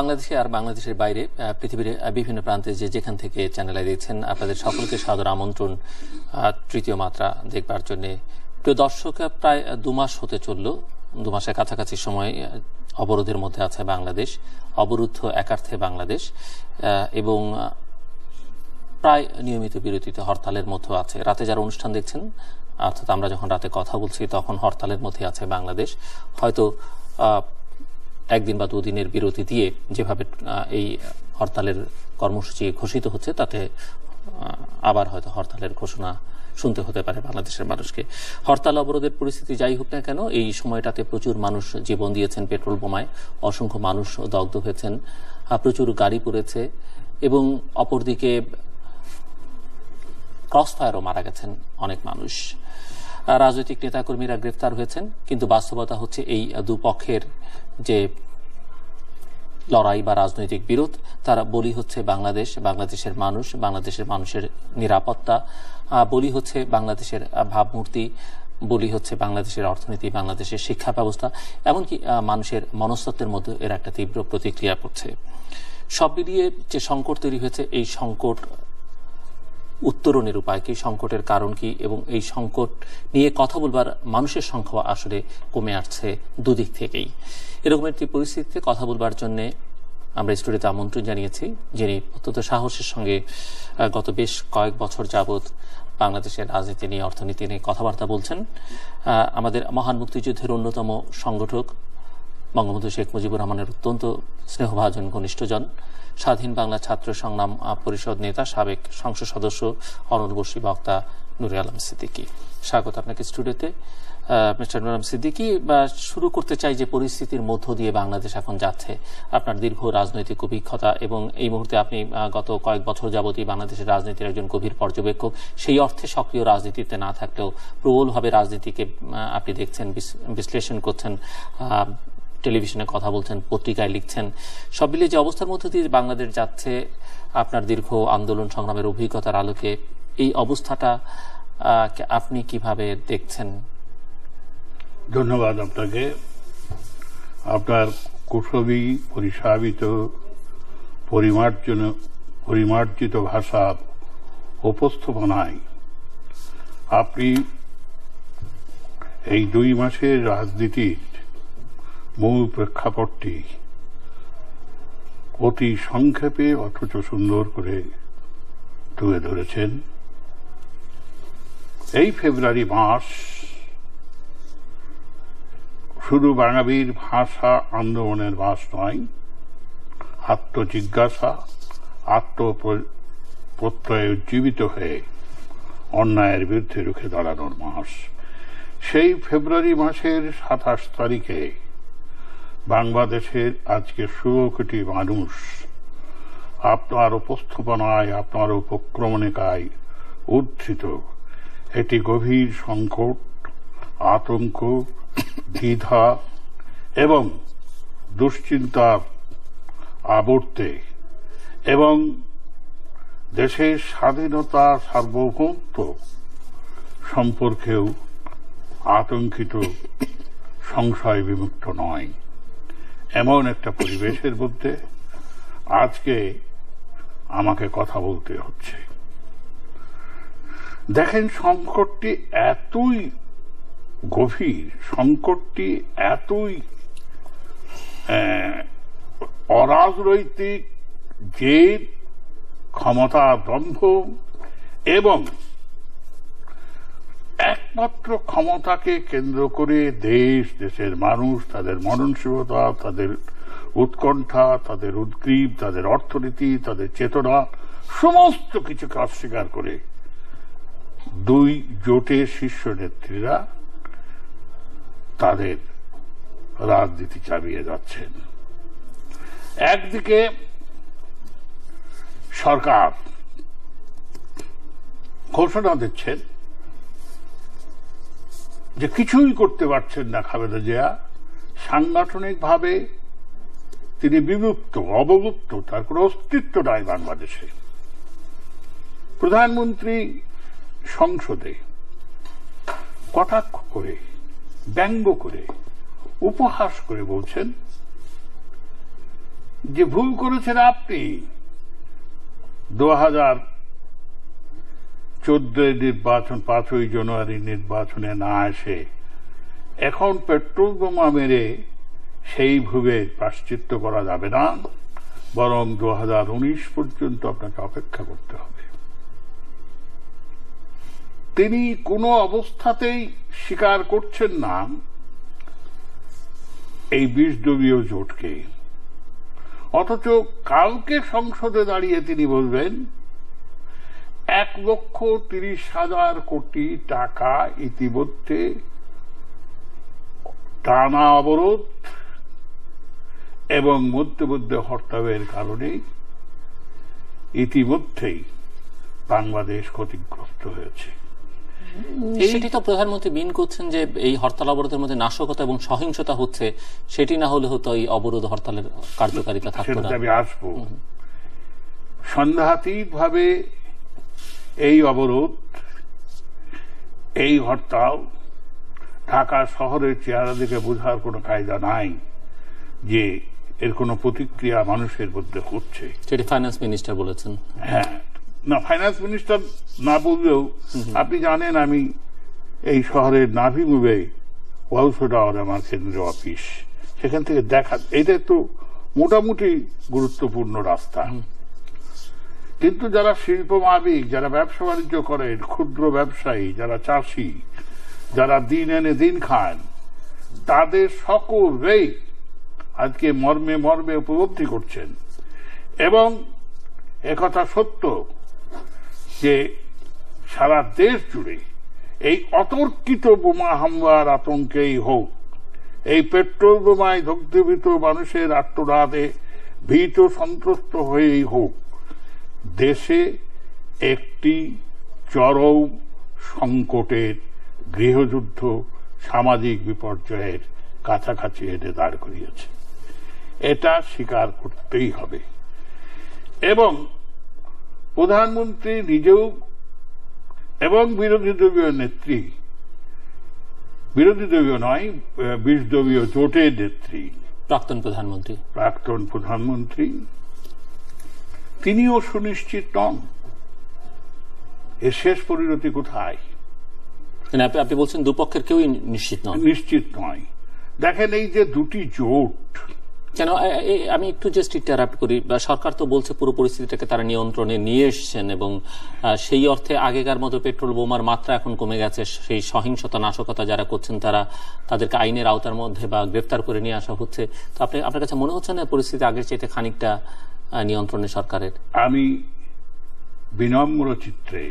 বাংলাদেশে আর বাংলাদেশের বাইরে পৃথিবীর বিভিন্ন প্রান্তে যেখান থেকে চ্যানেলে দেখছেন আপনাদের সকলকে সাদর আমন্ত্রণ তৃতীয় মাত্রা দেখবার জন্য। প্রিয় দর্শক, প্রায় 2 মাস হতে চলল, 2 মাসের কাছাকাছি সময় অবরোধের মধ্যে আছে বাংলাদেশ, অবরুদ্ধ একার্থে বাংলাদেশ, এবং প্রায় নিয়মিত বিরতিতে হরতালের মধ্যে আছে। রাতে যারা অনুষ্ঠান দেখছেন, অর্থাৎ আমরা যখন রাতে কথা বলছি তখন হরতালের মধ্যে আছে বাংলাদেশ। হয়তো 1 দিন বা 2 দিনের বিরতি দিয়ে যেভাবে এই হরতালের কর্মসূচি ঘোষিত হচ্ছে তাতে আবার হয়তো হরতালের ঘোষণা শুনতে হতে পারে বাংলাদেশের মানুষকে। হরতাল অবরোধের পরিস্থিতি যাই হোক না কেন, এই সময়টাতে প্রচুর মানুষ জীবন দিয়েছেন পেট্রোল বোমায়, অসংখ্য মানুষ দগ্ধ হয়েছেন, প্রচুর গাড়ি পুড়েছে, এবং অপরদিকে ক্রসফায়ারও মারা গেছেন অনেক মানুষ। রাজনৈতিক নেতাকর্মীরা গ্রেফতার হয়েছেন, কিন্তু বাস্তবতা হচ্ছে এই দুপক্ষের যে লড়াই বা রাজনৈতিক বিরোধ, তারা বলি হচ্ছে বাংলাদেশ, বাংলাদেশের মানুষ, বাংলাদেশের মানুষের নিরাপত্তা, বলি হচ্ছে বাংলাদেশের ভাবমূর্তি, বলি হচ্ছে বাংলাদেশের অর্থনীতি, বাংলাদেশের শিক্ষা ব্যবস্থা, এমনকি মানুষের মনস্তত্ত্বের মধ্যে এর একটা তীব্র প্রতিক্রিয়া পড়ছে। সব মিলিয়ে যে সংকট তৈরি হয়েছে, এই সংকট উত্তরণের উপায় কি, সংকটের কারণ কি, এবং এই সংকট নিয়ে কথা বলবার মানুষের সংখ্যা আসলে কমে আসছে দুদিক থেকেই। এরকম একটি পরিস্থিতিতে কথা বলবার জন্য আমরা স্টুডিওতে আমন্ত্রণ জানিয়েছি, যিনি অত্যন্ত সাহসের সঙ্গে গত বেশ কয়েক বছর যাবৎ বাংলাদেশের রাজনীতি নিয়ে, অর্থনীতি নিয়ে কথাবার্তা বলছেন। আমাদের মহান মুক্তিযুদ্ধের অন্যতম সংগঠক, বঙ্গবন্ধু শেখ মুজিবুর রহমানের অত্যন্ত স্নেহভাজন ঘনিষ্ঠজন, স্বাধীন বাংলা ছাত্র সংগ্রাম পরিষদ নেতা, সাবেক সংসদ সদস্য, অনর্বশী বক্তা নুরে আলম সিদ্দিকী। স্বাগত আপনাকে স্টুডিওতে। মিস্টার নুরে আলম সিদ্দিকী, শুরু করতে চাই যে পরিস্থিতির মধ্য দিয়ে বাংলাদেশ এখন যাচ্ছে। আপনার দীর্ঘ রাজনৈতিক অভিজ্ঞতা, এবং এই মুহূর্তে আপনি গত কয়েক বছর যাবতই বাংলাদেশের রাজনীতির একজন গভীর পর্যবেক্ষক। সেই অর্থে সক্রিয় রাজনীতিতে না থাকলেও প্রবলভাবে রাজনীতিকে আপনি দেখছেন, বিশ্লেষণ করছেন, টেলিভিশনে কথা বলছেন, পত্রিকায় লিখছেন। সব মিলিয়ে যে অবস্থার মধ্যে দিয়ে বাংলাদেশ যাচ্ছে, আপনার দীর্ঘ আন্দোলন সংগ্রামের অভিজ্ঞতার আলোকে এই অবস্থাটা আপনি কিভাবে দেখছেন? ধন্যবাদ আপনাকে। আপনার কুশলী পরিসাবিত পরিমার্জিত ভাষার উপস্থাপনায় আপনি এই 2 মাসের রাজনীতির মূল প্রেক্ষাপটটি অতি সংক্ষেপে অথচ সুন্দর করে তুলে ধরেছেন। এই ফেব্রুয়ারি মাস শুধু বাঙালির ভাষা আন্দোলনের মাস নয়, আত্মজিজ্ঞাসা, আত্মপ্রত্যয়ে উজ্জীবিত হয়ে অন্যায়ের বিরুদ্ধে রুখে দাঁড়ানোর মাস। সেই ফেব্রুয়ারি মাসের 27 তারিখে বাংলাদেশের আজকে 16 কোটি মানুষ আপনার উপস্থাপনায়, আপনার উপক্রমণিকায় উদ্ধৃত একটি গভীর সংকট, আতঙ্ক, দ্বিধা এবং দুশ্চিন্তার আবর্তে এবং দেশের স্বাধীনতা, সার্বভৌমত্ব সম্পর্কেও আতঙ্কিত, সংশয় বিমুক্ত নয়, এমন একটা পরিবেশের মধ্যে আজকে আমাকে কথা বলতে হচ্ছে। দেখেন, সংকটটি এতই গভীর, সংকটটি এতই অরাজনৈতিক, জেদ, ক্ষমতা দম্ভ এবং একমাত্র ক্ষমতাকে কেন্দ্র করে দেশের মানুষ, তাদের মননশীলতা, তাদের উৎকণ্ঠা, তাদের উদ্গ্রীব, তাদের অর্থনীতি, তাদের চেতনা, সমস্ত কিছুকে অস্বীকার করে 2 জোটের শীর্ষ নেত্রীরা তাদের রাজনীতি চালিয়ে যাচ্ছেন। একদিকে সরকার ঘোষণা দিচ্ছেন যে কিছুই করতে পারছেন না খালেদা জিয়া, সাংগঠনিকভাবে তিনি বিলুপ্ত, অবলুপ্ত, তার কোনো অস্তিত্ব নাই বাংলাদেশে। প্রধানমন্ত্রী সংসদে কটাক্ষ করে, ব্যঙ্গ করে, উপহাস করে বলছেন যে ভুল করেছেন আপনি 2014 নির্বাচন 5ই জানুয়ারি নির্বাচনে না এসে এখন পেট্রোল বোমা মেরে সেই ভুলের প্রায়শ্চিত্ত করা যাবে না, বরং 2019 পর্যন্ত আপনাকে অপেক্ষা করতে হবে। তিনি কোনো অবস্থাতেই স্বীকার করছেন না এই 20 দলীয় জোটকে, অথচ কালকে সংসদে দাঁড়িয়ে তিনি বলবেন 1,30,000 কোটি টাকা ইতিমধ্যে টানা অবরোধ এবং মধ্যে মধ্যে হরতালের কারণে ইতিমধ্যেই বাংলাদেশ ক্ষতিগ্রস্ত হয়েছে। সেটি তো প্রধানমন্ত্রী মিন করছেন যে এই হরতাল অবরোধের মধ্যে নাশকতা এবং সহিংসতা হচ্ছে, সেটি না হলে হতো এই অবরোধ হরতালের কার্যকারিতা থাকতো না। আমি আসবো। সন্দেহাতীতভাবে এই অবরোধ, এই হরতাল ঢাকা শহরের চেহারা দেখে বোঝার কোনো কায়দা নাই যে এর কোনো প্রতিক্রিয়া মানুষের মধ্যে হচ্ছে। সেটি ফাইন্যান্স মিনিস্টার বলেছেন। হ্যাঁ, না, ফাইন্যান্স মিনিস্টার না বললেও আপনি জানেন আমি এই শহরের নাভি মুভে ওয়ালসো টাওয়ার আমার কেন্দ্রীয় অফিস, সেখান থেকে দেখা, এটা তো মোটামুটি গুরুত্বপূর্ণ রাস্তা, কিন্তু যারা শিল্প মালিক, যারা ব্যবসা বাণিজ্য করেন, ক্ষুদ্র ব্যবসায়ী, যারা চাষি, যারা দিন এনে দিন খান, তাদের সকলেই আজকে মর্মে মর্মে উপলব্ধি করছেন। এবং একথা সত্য যে সারা দেশ জুড়ে এই অতর্কিত বোমা হামলার আতঙ্কেই হোক, এই পেট্রোল বোমায় দগ্ধীভূত মানুষের আত্মনাদে ভীত সন্ত্রস্ত হয়েই হোক, দেশে একটি চরম সংকটের, গৃহযুদ্ধ, সামাজিক বিপর্যয়ের কাছাকাছি এনে দাঁড় করিয়েছে। এটা স্বীকার করতেই হবে। এবং প্রধানমন্ত্রী নিজেও এবং বিরোধী দলীয় নেত্রী, বিরোধী দলীয় নয়, 20 দলীয় জোটের নেত্রী, প্রাক্তন প্রধানমন্ত্রী, তিনিও সুনিশ্চিত নন এর শেষ পরিণতি কোথায়। আপনি বলছেন দুপক্ষের কেউই নিশ্চিত নয়। দেখেন, এই যে দুটি জোট, কেন আমি একটু জাস্ট ইন্টারাপ্ট করি, সরকার তো বলছে পুরো পরিস্থিতিটাকে তারা নিয়ন্ত্রণে নিয়ে এসছেন এবং সেই অর্থে আগেকার মতো পেট্রোল বোমার মাত্রা এখন কমে গেছে, সেই সহিংসতা নাশকতা যারা করছেন তাদেরকে আইনের আওতার মধ্যে বা গ্রেফতার করে নিয়ে আসা হচ্ছে। তো আপনার কাছে মনে হচ্ছে না পরিস্থিতি আগের চাইতে খানিকটা নিয়ন্ত্রণে সরকারের? আমি বিনম্র চিত্রে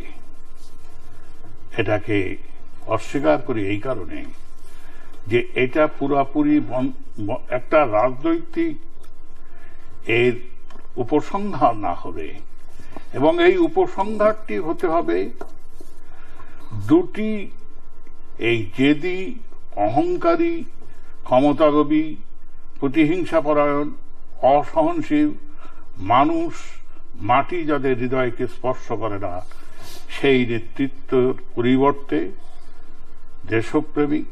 এটাকে অস্বীকার করি এই কারণে যে এটা পুরাপুরি একটা রাজনৈতিক এর উপসংহার না হবে, এবং এই উপসংহারটি হতে হবে দুটি এই জেদি, অহংকারী, ক্ষমতালোভী, প্রতিহিংসাপরায়ণ, অসহনশীল মানুষ, মাটি যাদের হৃদয়কে স্পর্শ করে না, সেই নেতৃত্বের পরিবর্তে দেশপ্রেমিক,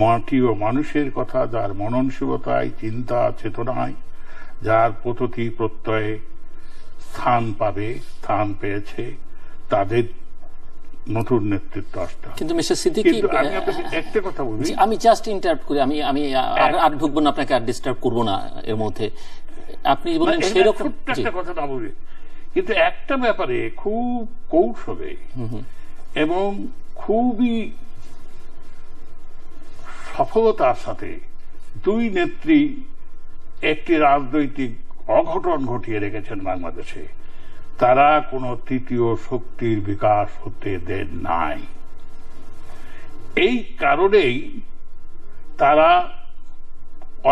মাটি ও মানুষের কথা, যার মননশীলতায়, চিন্তা, চেতনায়, যার প্রতি প্রত্যয়ে স্থান পেয়েছে, তাদের নতুন নেতৃত্ব আসতে হবে। কিন্তু মিস্টার সিদ্দিকী, আমি আপনাকে একটা কথা বলি, আমি জাস্ট ইন্টারাপ্ট করি, আমি আর ঢুকবো না, আপনাকে আর ডিস্টার্ব করবো না এর মধ্যে। আপনি বলেন সেরকম একটা কথা না বলি, কিন্তু একটা ব্যাপারে খুব কৌশলে এবং খুবই সফলতার সাথে দুই নেত্রী একটি রাজনৈতিক অঘটন ঘটিয়ে রেখেছেন বাংলাদেশে। তারা কোনো তৃতীয় শক্তির বিকাশ হতে দেন নাই। এই কারণেই তারা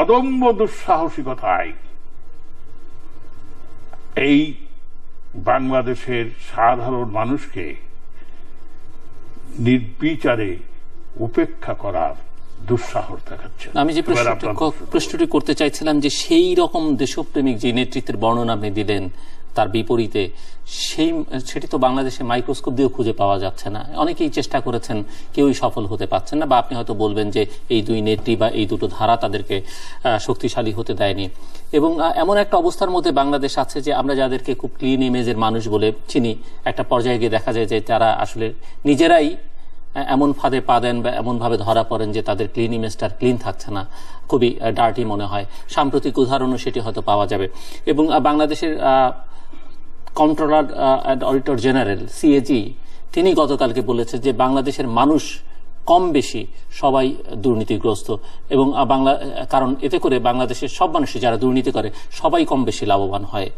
অদম্য দুঃসাহসিকতায় এই বাংলাদেশের সাধারণ মানুষকে নির্বিচারে উপেক্ষা করার দুঃসাহস দেখাচ্ছেন। আমি যে প্রশ্নটি করতে চাইছিলাম যে সেই রকম দেশপ্রেমিক যে নেতৃত্বের বর্ণনা আপনি দিলেন, তার বিপরীতে সেটি তো বাংলাদেশে মাইক্রোস্কোপ দিয়েও খুঁজে পাওয়া যাচ্ছে না। অনেকেই চেষ্টা করেছেন, কেউই সফল হতে পারছেন না। বা আপনি হয়তো বলবেন যে এই দুই নেত্রী বা এই দুটো ধারা তাদেরকে শক্তিশালী হতে দেয়নি। এবং এমন একটা অবস্থার মধ্যে বাংলাদেশ আছে যে আমরা যাদেরকে খুব ক্লিন ইমেজের মানুষ বলে চিনি, একটা পর্যায়ে গিয়ে দেখা যায় যে তারা আসলে নিজেরাই এমন ফাঁদে পা দেন বা এমনভাবে ধরা পড়েন যে তাদের ক্লিন ইমেজটা ক্লিন থাকছে না, খুবই ডার্টি মনে হয়। সাম্প্রতিক উদাহরণও সেটি হয়তো পাওয়া যাবে। এবং বাংলাদেশের controller and auditor general CAG তিনি গতকালকে বলেছে যে বাংলাদেশের মানুষ কম বেশি সবাই দুর্নীতিগ্রস্ত, এবং কারণ এতে করে বাংলাদেশের সব মানুষই যারা দুর্নীতি করে সবাই কম বেশি লাভবান হয়।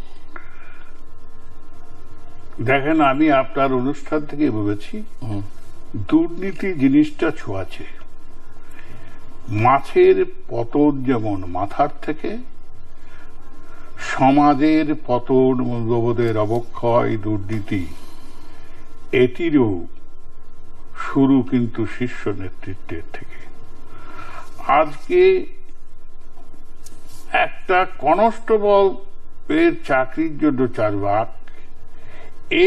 দেখেন, আমি আপনার অনুষ্ঠান থেকে বলেছি দুর্নীতি জিনিসটা ছোঁয়াছে। মাছের পতন যেমন মাথার থেকে, সমাজের পতন, মূল্যবোধের অবক্ষয়, দুর্নীতি এটিরও শুরু কিন্তু শীর্ষ নেতৃত্বের থেকে। আজকে একটা কনস্টেবল এর চাকরির জন্য 4 লাখ,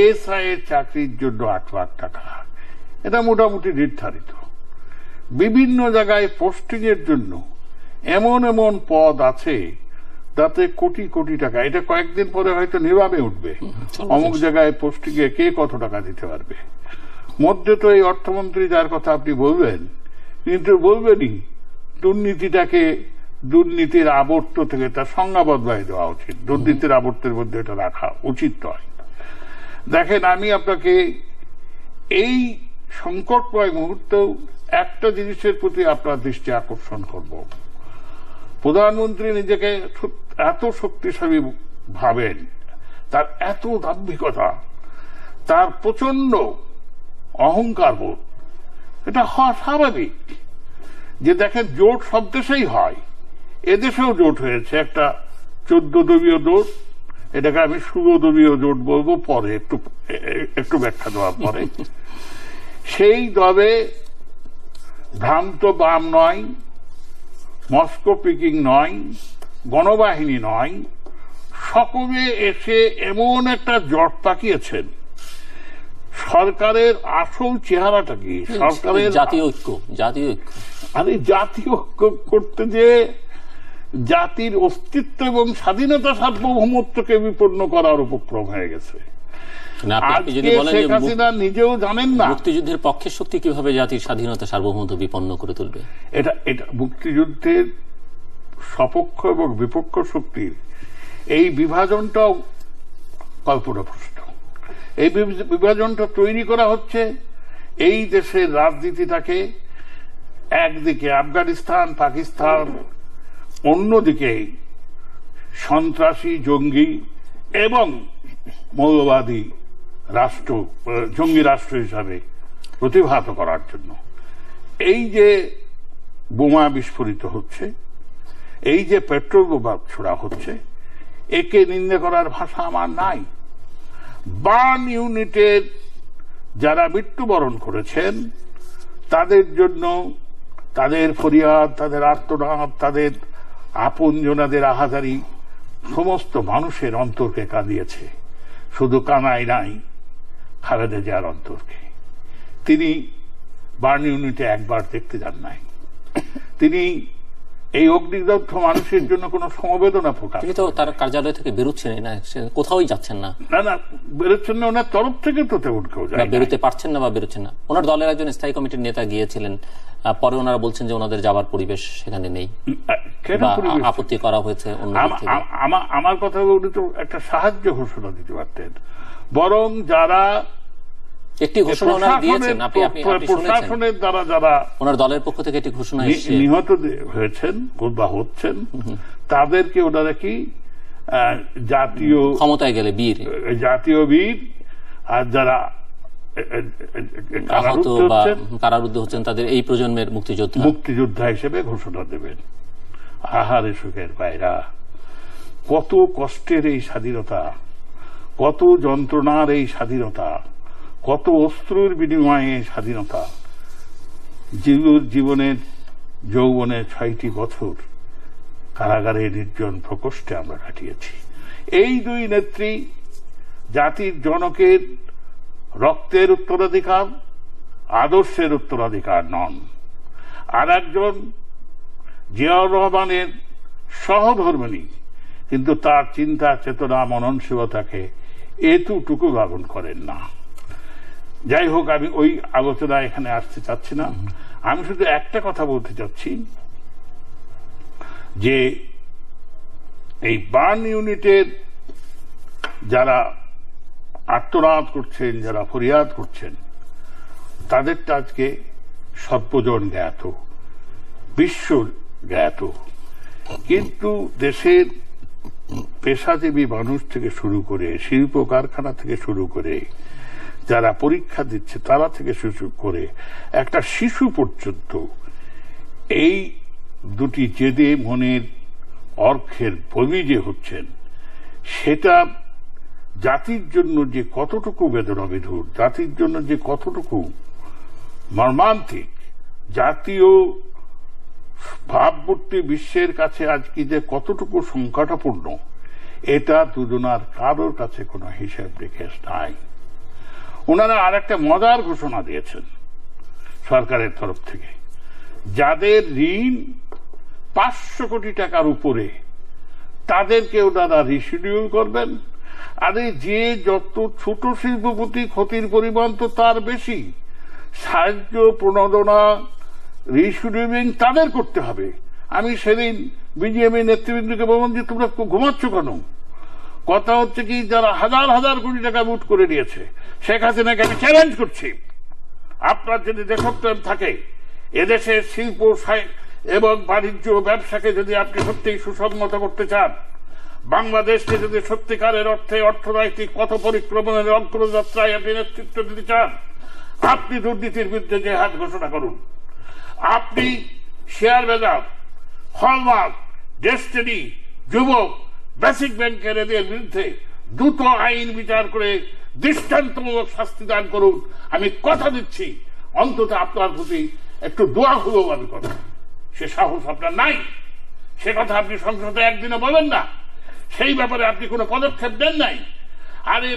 এসআই এর চাকরির জন্য 8 লাখ টাকা, এটা মোটামুটি নির্ধারিত। বিভিন্ন জায়গায় পোস্টিং এর জন্য এমন এমন পদ আছে তাতে কোটি কোটি টাকা, এটা কয়েকদিন পরে হয়তো নিলামে উঠবে, অমুক জায়গায় পোস্টিং এ কে কত টাকা দিতে পারবে। মধ্যে তো এই অর্থমন্ত্রী যার কথা আপনি বলবেন, কিন্তু বলবেনই দুর্নীতিটাকে দুর্নীতির আবর্ত থেকে তার সংজ্ঞা বদলাই দেওয়া উচিত। দুর্নীতির আবর্তের মধ্যে এটা রাখা উচিত নয়। দেখেন, আমি আপনাকে এই সংকটময় মুহূর্তেও একটা জিনিসের প্রতি আপনার দৃষ্টি আকর্ষণ করব। প্রধানমন্ত্রী নিজেকে এত শক্তিশালী ভাবেন, তার এত দাম্ভিকতা, তার প্রচন্ড অহংকার বোধ, এটা হওয়া স্বাভাবিক। যে দেখেন, জোট সব দেশেই হয়, এদেশেও জোট হয়েছে একটা 14 দলীয় জোট, এটাকে আমি 16 দলীয় জোট বলবো পরে, একটু ব্যাখ্যা দেওয়ার পরে। সেই দলে ভ্রান্ত বাম নয়, মস্কো পিকিং নয়, গণবাহিনী নয়, সকলে এসে এমন একটা জট পাকিয়েছেন। সরকারের আসল চেহারাটা কি? সরকারের জাতীয় ঐক্য। আরে জাতীয় ঐক্য করতে যে জাতির অস্তিত্ব এবং স্বাধীনতা সার্বভৌমত্বকে বিপন্ন করার উপক্রম হয়ে গেছে। শেখ হাসিনা নিজেও জানেন না মুক্তিযুদ্ধের পক্ষের শক্তি কিভাবে জাতির স্বাধীনতা সার্বভৌমত্ব বিপন্ন করে তুলবে। এটা মুক্তিযুদ্ধের সপক্ষ এবং বিপক্ষ শক্তির এই বিভাজনটাও কল্পনাপ্রসূত। এই বিভাজনটা তৈরি করা হচ্ছে এই দেশের রাজনীতিটাকে একদিকে আফগানিস্তান, পাকিস্তান, অন্যদিকে সন্ত্রাসী, জঙ্গি এবং মৌলবাদী রাষ্ট্র, জঙ্গি রাষ্ট্র হিসাবে প্রতিভাত করার জন্য। এই যে বোমা বিস্ফোরিত হচ্ছে, এই যে পেট্রোল বোমা ছোড়া হচ্ছে, একে নিন্দা করার ভাষা আমার নাই। বার্ন ইউনিটের যারা মৃত্যুবরণ করেছেন তাদের জন্য তাদের ফরিয়াদ, তাদের আর্তনাদ, তাদের আপনজনাদের আহাজারি সমস্ত মানুষের অন্তরকে কাঁদিয়েছে। শুধু কানাই নাই, খালেদা জিয়ার অন্তরকে। তিনি বার্ন ইউনিটে একবার দেখতে যান নাই। তিনি এই অগ্নিদগ্ধ মানুষের জন্য কোন সমবেদনা প্রকাশ, তিনি তো তার কার্যালয় থেকে বেরোচ্ছেন না, কোথাওই যাচ্ছেন না। না বেরোচ্ছেন না, ওনার তরফ থেকে তো তেমন কেউ যায়, বেরোতে পারছেন না বা বেরোচ্ছেন না। ওনার দলের একজন স্থায়ী কমিটির নেতা গিয়েছিলেন, পরে ওনারা বলছেন যে ওনাদের যাবার পরিবেশ সেখানে নেই, আপত্তি করা হয়েছে। আমার কথা উনি তো একটা সাহায্য ঘোষণা দিতে পারতেন, বরং যারা একটি ঘোষণা দিয়েছেন, প্রশাসনের দ্বারা যারা ওনার দলের পক্ষ থেকে একটি ঘোষণা নিহত হয়েছেন বা হচ্ছেন, তাদেরকে ওনারা কি জাতীয় ক্ষমতায় গেলে বীর, জাতীয় বীর, আর যারা আহত বা কারারুদ্ধ হচ্ছেন তাদের এই প্রজন্মের মুক্তিযোদ্ধা হিসেবে ঘোষণা দেবেন। আহারে সুখের পায়রা, কত কষ্টের এই স্বাধীনতা, কত যন্ত্রণার এই স্বাধীনতা, কত অস্ত্রের বিনিময়ে স্বাধীনতা। জীবনের যৌবনের 6টি বছর কারাগারে নির্জন প্রকোষ্ঠে আমরা কাটিয়েছি। এই দুই নেত্রী জাতির জনকের রক্তের উত্তরাধিকার, আদর্শের উত্তরাধিকার নন। আর একজন জিয়াউর রহমানের সহধর্মিণী, কিন্তু তার চিন্তা চেতনা মননশীলতাকে এতটুকু লালন করেন না। যাই হোক, আমি ওই আলোচনা এখানে আসতে চাচ্ছি না। আমি শুধু একটা কথা বলতে চাচ্ছি যে এই বার্ন ইউনিটের যারা আর্তনাদ করছেন, যারা ফরিয়াদ করছেন, তাদেরটা আজকে সর্বজন জ্ঞাত, বিশ্ব জ্ঞাত। কিন্তু দেশের পেশাজীবী মানুষ থেকে শুরু করে, শিল্প কারখানা থেকে শুরু করে, যারা পরীক্ষা দিচ্ছে তারা থেকে শুরু করে একটা শিশু পর্যন্ত এই দুটি জেদে মনের অর্থের বলি যে হচ্ছেন, সেটা জাতির জন্য যে কতটুকু বেদনা বিধুর, জাতির জন্য যে কতটুকু মর্মান্তিক, জাতীয় ভাবমূর্তি বিশ্বের কাছে আজকে যে কতটুকু সংকটাপূর্ণ, এটা দুজনার কারোর কাছে কোনো হিসাব নিকেশ নাই। ওনারা আর একটা মজার ঘোষণা দিয়েছেন সরকারের তরফ থেকে, যাদের ঋণ 500 কোটি টাকার উপরে তাদেরকে ওনারা রিশিডিউল করবেন। আরে যে যত ছোট শিল্পপতি ক্ষতির পরিমাণ তো তার বেশি, সাহায্য প্রণোদনা রিশিডিউলিং তাদের করতে হবে। আমি সেদিন বিজিএমএ নেতৃবৃন্দকে বললাম যে তোমরা ঘুমাচ্ছ কেন? কথা হচ্ছে কি, যারা হাজার হাজার কোটি টাকা লুট করে নিয়েছে, শেখ হাসিনাকে আমি চ্যালেঞ্জ করছি, আপনার যদি দেশপ্রেম থাকে, এদেশের শিল্প এবং বাণিজ্য ব্যবসাকে যদি আপনি সত্যিই সুসংহত করতে চান, বাংলাদেশকে যদি সত্যিকারের অর্থে অর্থনৈতিক পথ পরিক্রমণের অগ্রযাত্রায় আপনি নেতৃত্ব দিতে চান, আপনি দুর্নীতির বিরুদ্ধে জেহাদ ঘোষণা করুন। আপনি শেয়ার বাজার, হলমার্ক, ডেস্টিনি, যুবক, বেসিক ব্যাংকের এদের বিরুদ্ধে দ্রুত আইন বিচার করে দৃষ্টান্তমূলক শাস্তি দান করুন। আমি কথা দিচ্ছি, অন্তত আপনার প্রতি একটু দোয়া হলেও আমি করব। সে সাহস আপনার নাই, সে কথা আপনি সংসদে একদিনও বলেন না, সেই ব্যাপারে আপনি কোনো পদক্ষেপ দেন নাই। আরে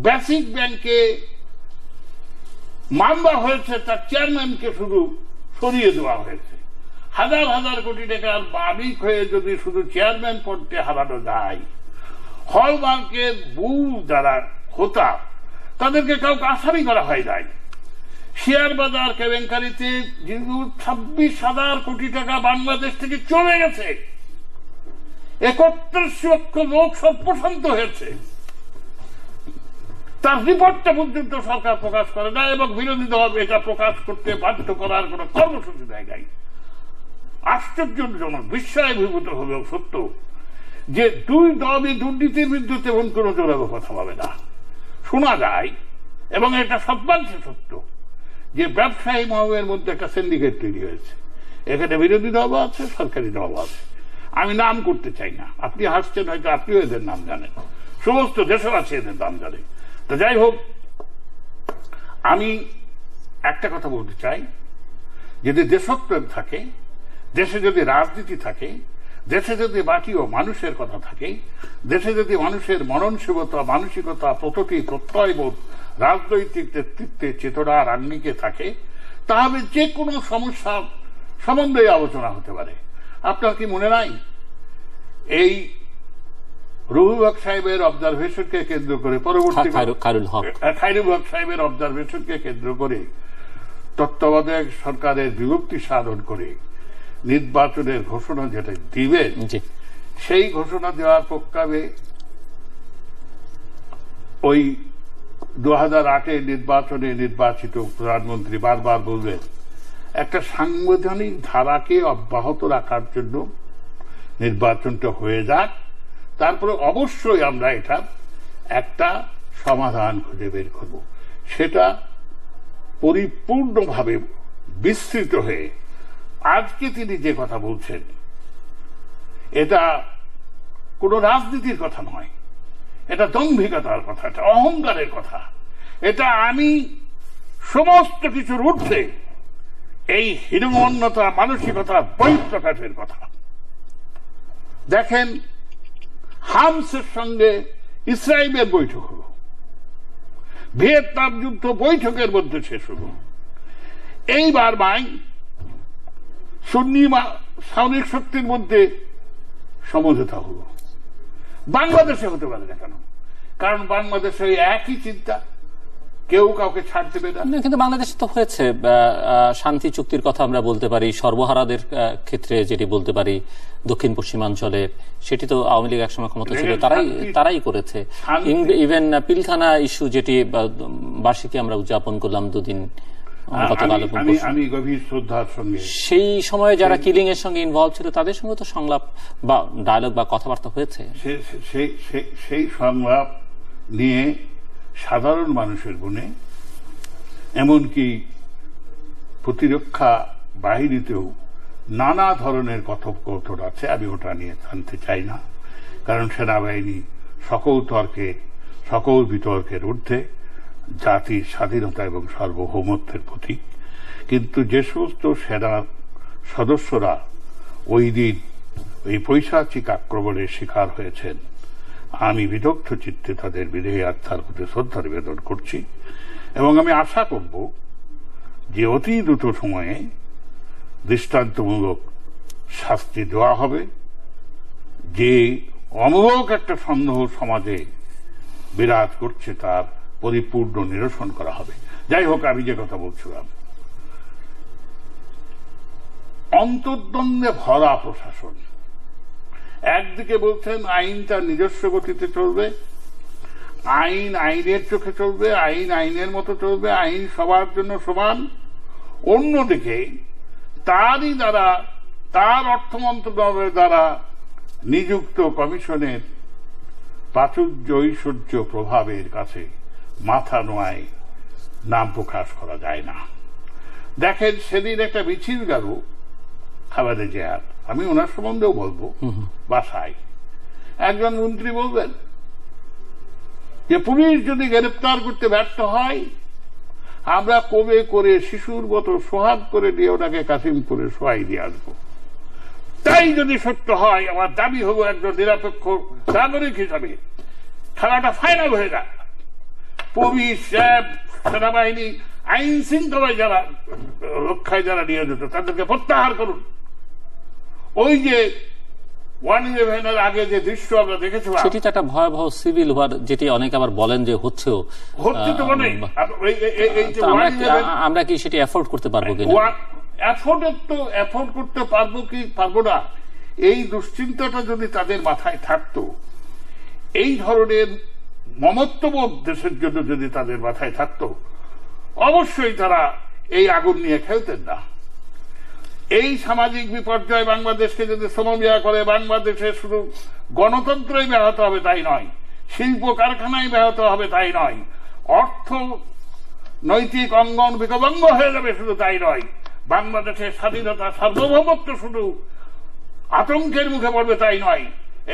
বেসিক ব্যাংকে মামলা হয়েছে, তার চেয়ারম্যানকে শুধু সরিয়ে দেওয়া হয়েছে। হাজার হাজার কোটি টাকার মালিক হয়ে যদি শুধু চেয়ারম্যান পদে হারানো যায়, হলমার্কের মূল যারা হোতা তাদেরকে কাউকে আসামি করা হয় নাই। শেয়ার বাজার কেলেঙ্কারিতে 26,000 কোটি টাকা বাংলাদেশ থেকে চলে গেছে, 31 লক্ষ লোক সর্বশান্ত হয়েছে, তার রিপোর্টটা পর্যন্ত সরকার প্রকাশ করে না এবং বিরোধী দল এটা প্রকাশ করতে বাধ্য করার কোন কর্মসূচি দেয় নাই। আশ্চর্যজনক, বিস্ময়ভূত হলেও সত্য যে দুই দলই দুর্নীতির বিরুদ্ধে তেমন কোন জোরালো কথা বলে না। শোনা যায়, এবং এটা সর্বাংশে সত্য, যে ব্যবসায়ী মহলের মধ্যে একটা সিন্ডিকেট তৈরি হয়েছে। এখানে বিরোধী দল আছে, সরকারি দল আছে। আমি নাম করতে চাই না, আপনি হাসছেন, হয়তো আপনিও এদের নাম জানেন, সমস্ত দেশবাসী এদের নাম জানে। তো যাই হোক, আমি একটা কথা বলতে চাই, যদি দেশপ্রেম থাকে, দেশে যদি রাজনীতি থাকে, দেশে যদি বাকিও মানুষের কথা থাকে, দেশে যদি মানুষের মননশীলতা, মানসিকতা, প্রতি প্রত্যয়বোধ, রাজনৈতিক নেতৃত্বে চেতনার আঙ্গিকে থাকে, তাহলে যে কোনো সমস্যা সম্বন্ধে আলোচনা হতে পারে। আপনার কি মনে নাই, এই রুহুল হক সাহেবের অবজারভেশনকে কেন্দ্র করে, পরবর্তী খায়রুল হক সাহেবের অবজারভেশনকে কেন্দ্র করে তত্ত্বাবধায়ক সরকারের বিভক্তি সাধন করে নির্বাচনের ঘোষণা যেটা দিবেন, সেই ঘোষণা দেওয়ার প্রস্তাবে ওই 2008 নির্বাচনে নির্বাচিত প্রধানমন্ত্রী বারবার বলবেন একটা সাংবিধানিক ধারাকে অব্যাহত রাখার জন্য নির্বাচনটা হয়ে যাক, তারপরে অবশ্যই আমরা এটা একটা সমাধান খুঁজে বের করব। সেটা পরিপূর্ণভাবে বিস্তৃত হয়ে আজকে তিনি যে কথা বলছেন, এটা কোনো রাজনীতির কথা নয়, এটা দম্ভিকতার কথা, এটা অহংকারের কথা, এটা আমি সমস্ত কিছুর ঊর্ধ্বে এই হীনমন্যতা মানসিকতার বহিঃপ্রকাশের কথা। দেখেন, হামসের সঙ্গে ইসরায়েলের বৈঠক হলো, ভিয়েতনাম যুদ্ধ বৈঠকের মধ্যে শেষ হলো। এইবার ভাই সুন্নি সামরিক শক্তির মধ্যে সমঝোতা হলো। বাংলাদেশে হতে পারে না কেন? কারণ বাংলাদেশে একই চিন্তা, কেউ কাউকে ছাড় দেবে না। কিন্তু বাংলাদেশে তো হয়েছে শান্তি চুক্তির কথা আমরা বলতে পারি, সর্বহারাদের ক্ষেত্রে যেটি বলতে পারি দক্ষিণ পশ্চিমাঞ্চলে, সেটি তো আওয়ামী লীগ একসময় ক্ষমতা ছিল, তারাই করেছে। ইভেন পিলখানা ইস্যু যেটি বার্ষিকী আমরা উদযাপন করলাম দুদিন গতকাল, আমি গভীর শ্রদ্ধার সঙ্গে সেই সময়ে যারা কিলিং এর সঙ্গে ইনভলভ ছিল তাদের সঙ্গে তো সংলাপ বা ডায়ালগ বা কথাবার্তা হয়েছে। সেই সংলাপ নিয়ে সাধারণ মানুষের মনে, এমনকি প্রতিরক্ষা বাহিনীতেও নানা ধরনের কথোপকথন আছে। আমি ওটা নিয়ে জানতে চাই না, কারণ সেনাবাহিনী সকল বিতর্কের ঊর্ধ্বে, জাতির স্বাধীনতা এবং সার্বভৌমত্বের প্রতীক। কিন্তু যে সমস্ত সেনা সদস্যরা ওই দিন এই পৈশাচিক আক্রমণের শিকার হয়েছেন, আমি বিদগ্ধ চিত্তে তাদের বিদেহী আত্মার প্রতি শ্রদ্ধা নিবেদন করছি এবং আমি আশা করব যে অতি দ্রুত সময়ে দৃষ্টান্তমূলক শাস্তি দেওয়া হবে, যে অমূলক একটা সন্দেহ সমাজে বিরাজ করছে তার পরিপূর্ণ নিরসন করা হবে। যাই হোক, আমি যে কথা বলছিলাম, অন্তর্দ্বন্দ্বে ভরা প্রশাসন। একদিকে বলছেন আইন তার নিজস্ব গতিতে চলবে, আইন আইনের চোখে চলবে, আইন আইনের মতো চলবে, আইন সবার জন্য সমান। অন্যদিকে তার অর্থ মন্ত্রণালয়ের দ্বারা নিযুক্ত কমিশনের প্রাচুর্য ঐশ্বর্য প্রভাবের কাছে মাথা নোয়ায় নাম প্রকাশ করা যায় না। দেখেন, সেদিন একটা মিছিল গেল খালেদা জিয়ার, আমি ওনার সম্বন্ধেও বলবো, বাসায় একজন মন্ত্রী বলবেন যে পুলিশ যদি গ্রেপ্তার করতে ব্যর্থ হয়, আমরা কবে করে শিশুর মতো সোহাগ করে দিয়ে ওনাকে কাশিমপুরে শোয়াই দিয়ে আসবো। তাই যদি সত্য হয়, আমার দাবি হবো একজন নিরপেক্ষ নাগরিক হিসাবে খেলাটা ফাইনাল হয়ে যায়। পুলিশ, র্যাব, সেনাবাহিনী, আইন শৃঙ্খলায় যারা রক্ষায় যারা নিয়োজিত তাদেরকে প্রত্যাহার করুন। ওই যে 1/11 আগে যে দৃশ্য আমরা দেখেছিলাম, সেটি তো একটা ভয়াবহ সিভিল ওয়ার, যেটি অনেকে আবার বলেন যে হচ্ছে তো মনে। আমরা কি সেটি এফোর্ড করতে পারবো কিনা? এফোর্ড করতে পারবো কি পারবো না, এই দুশ্চিন্তাটা যদি তাদের মাথায় থাকতো, এই ধরনের মমত্ববোধ দেশের জন্য যদি তাদের মাথায় থাকতো, অবশ্যই তারা এই আগুন নিয়ে খেলতেন না। এই সামাজিক বিপর্যয় বাংলাদেশকে যদি সমন্বয় করে, বাংলাদেশে শুধু গণতন্ত্রই ব্যাহত হবে তাই নয়, শিল্প কারখানায় ব্যাহত হবে তাই নয়, অর্থ নৈতিক অঙ্গন বিকলঙ্গ হয়ে যাবে শুধু তাই নয়, বাংলাদেশের স্বাধীনতা সার্বভৌমত্ব শুধু আতঙ্কের মুখে পড়বে তাই নয়,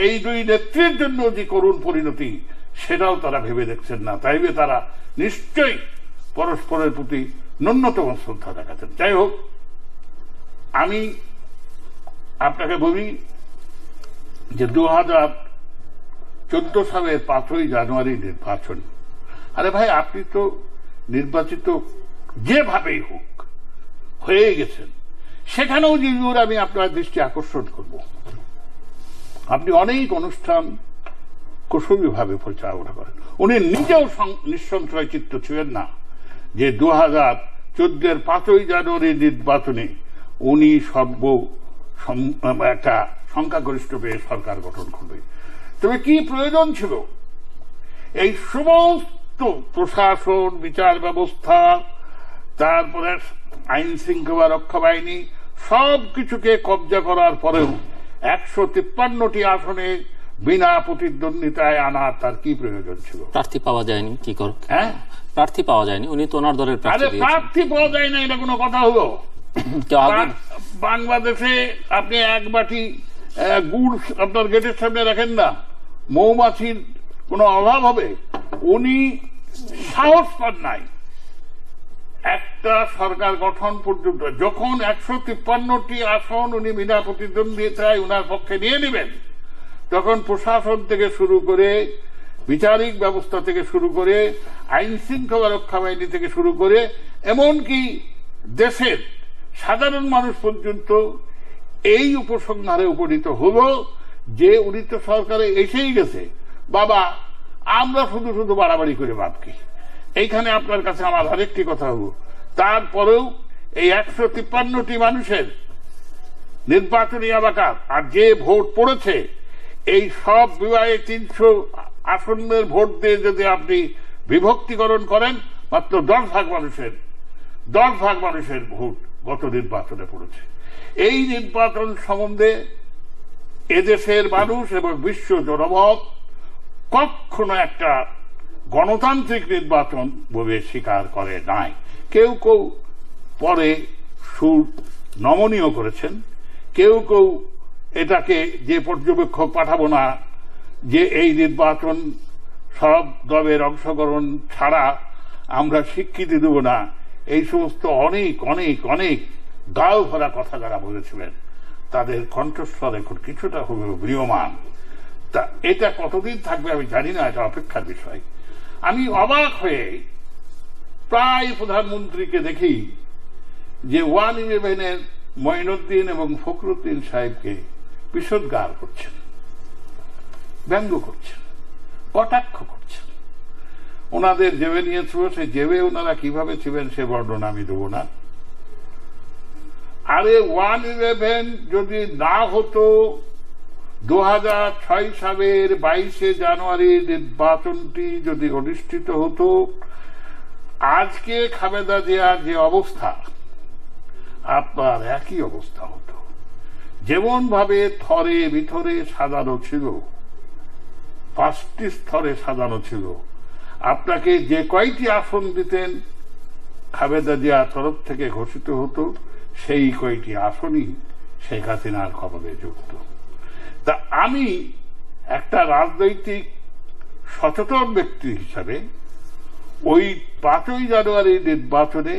এই দুই নেত্রীর জন্য যে করুণ পরিণতি, সেটাও তারা ভেবে দেখছেন না। তাইবে তারা নিশ্চয়ই পরস্পরের প্রতি ন্যূনতম শ্রদ্ধা দেখাতেন। যাই হোক, আমি আপনাকে বলি যে 2014 সালের 5ই জানুয়ারি নির্বাচন, আরে ভাই, আপনি তো নির্বাচিত যেভাবেই হোক হয়ে গেছেন, সেখানেও যেগুলো আমি আপনার দৃষ্টি আকর্ষণ করব, আপনি অনেক অনুষ্ঠান কুশলীভাবে পরিচালনা করেন। উনি নিজেও নিঃসংশয় চিত্ত ছিলেন না যে 2014 5ই জানুয়ারি নির্বাচনে উনি একটা সংখ্যাগরিষ্ঠ পেয়ে সরকার গঠন করবে। তবে কি প্রয়োজন ছিল এই সমস্ত প্রশাসন, বিচার ব্যবস্থা, তারপরে আইন শৃঙ্খলা রক্ষা বাহিনী সবকিছুকে কবজা করার পরেও 153টি আসনে বিনা প্রতিদ্বন্দ্বিতায় আনা তার কি প্রয়োজন ছিল? প্রার্থী পাওয়া যায়নি, কি কর? হ্যাঁ, প্রার্থী পাওয়া যায়নি, উনি তো ওনার দলের প্রার্থী পাওয়া যায় না, এটা কোনো কথা হলো? বাংলাদেশে আপনি এক বাটি গুড় আপনার গেটের সামনে রাখেন না, মৌমাছির কোনো অভাব হবে? উনি সাহস পান নাই একটা সরকার গঠন পর্যন্ত। যখন 153টি আসন উনি বিনা প্রতিদ্বন্দ্বিতায় উনার পক্ষে নিয়ে নেবেন, তখন প্রশাসন থেকে শুরু করে বিচারিক ব্যবস্থা থেকে শুরু করে আইন শৃঙ্খলা রক্ষা বাহিনী থেকে শুরু করে এমনকি দেশের সাধারণ মানুষ পর্যন্ত এই উপসংহারে উপনীত হলো যে উনি তো সরকারে এসেই গেছে, বাবা আমরা শুধু শুধু বাড়াবাড়ি করে বাদ কি। এইখানে আপনার কাছে আমার আরেকটি কথা হলো, তারপরেও এই 153টি মানুষের নির্বাচনী এলাকার আর যে ভোট পড়েছে, এই সব বিবাহে 300 আসনের ভোট দিয়ে যদি আপনি বিভক্তিকরণ করেন, মাত্র 10 ভাগ মানুষের ভোট গত নির্বাচনে পড়েছে। এই নির্বাচন সম্বন্ধে এদেশের মানুষ এবং বিশ্ব জনমত কখনো একটা গণতান্ত্রিক নির্বাচন বলে স্বীকার করে নাই। কেউ কেউ পরে সুর নমনীয় করেছেন, কেউ কেউ এটাকে যে পর্যবেক্ষক পাঠাবো না, যে এই নির্বাচন সব দলের অংশগ্রহণ ছাড়া আমরা স্বীকৃতি দেব না, এই সমস্ত অনেক অনেক অনেক গাল ভরা কথা যারা বলেছিলেন, তাদের কণ্ঠস্বর এখন কিছুটা হলেও ম্রিয়মান। তা এটা কতদিন থাকবে আমি জানি না, এটা অপেক্ষার বিষয়। আমি অবাক হয়ে প্রায় প্রধানমন্ত্রীকে দেখি যে 111-এর মঈনুদ্দিন এবং ফখরুদ্দিন সাহেবকে বিষোদ্গার করছেন, ব্যঙ্গ করছেন, কটাক্ষ করছেন। ওনাদের জেবে নিয়েছিল, সে জেবে ওনারা কিভাবে ছিলেন সে বর্ণনা আমি দেব না। আরে 111 যদি না হতো, 2006 সালের 22শে জানুয়ারি নির্বাচনটি যদি অনুষ্ঠিত হতো, আজকে খালেদা জিয়ার যে অবস্থা, আপনার একই অবস্থা হতো। যেমন ভাবে থরে বিথরে সাজানো ছিল, 5টি স্তরে সাজানো ছিল, আপনাকে যে কয়টি আসন দিতেন খালেদা জিয়ার তরফ থেকে ঘোষিত হতো, সেই কয়টি আসনই শেখ হাসিনার কবলে যুক্ত। তা আমি একটা রাজনৈতিক সচেতন ব্যক্তি হিসাবে ওই 5ই জানুয়ারি নির্বাচনে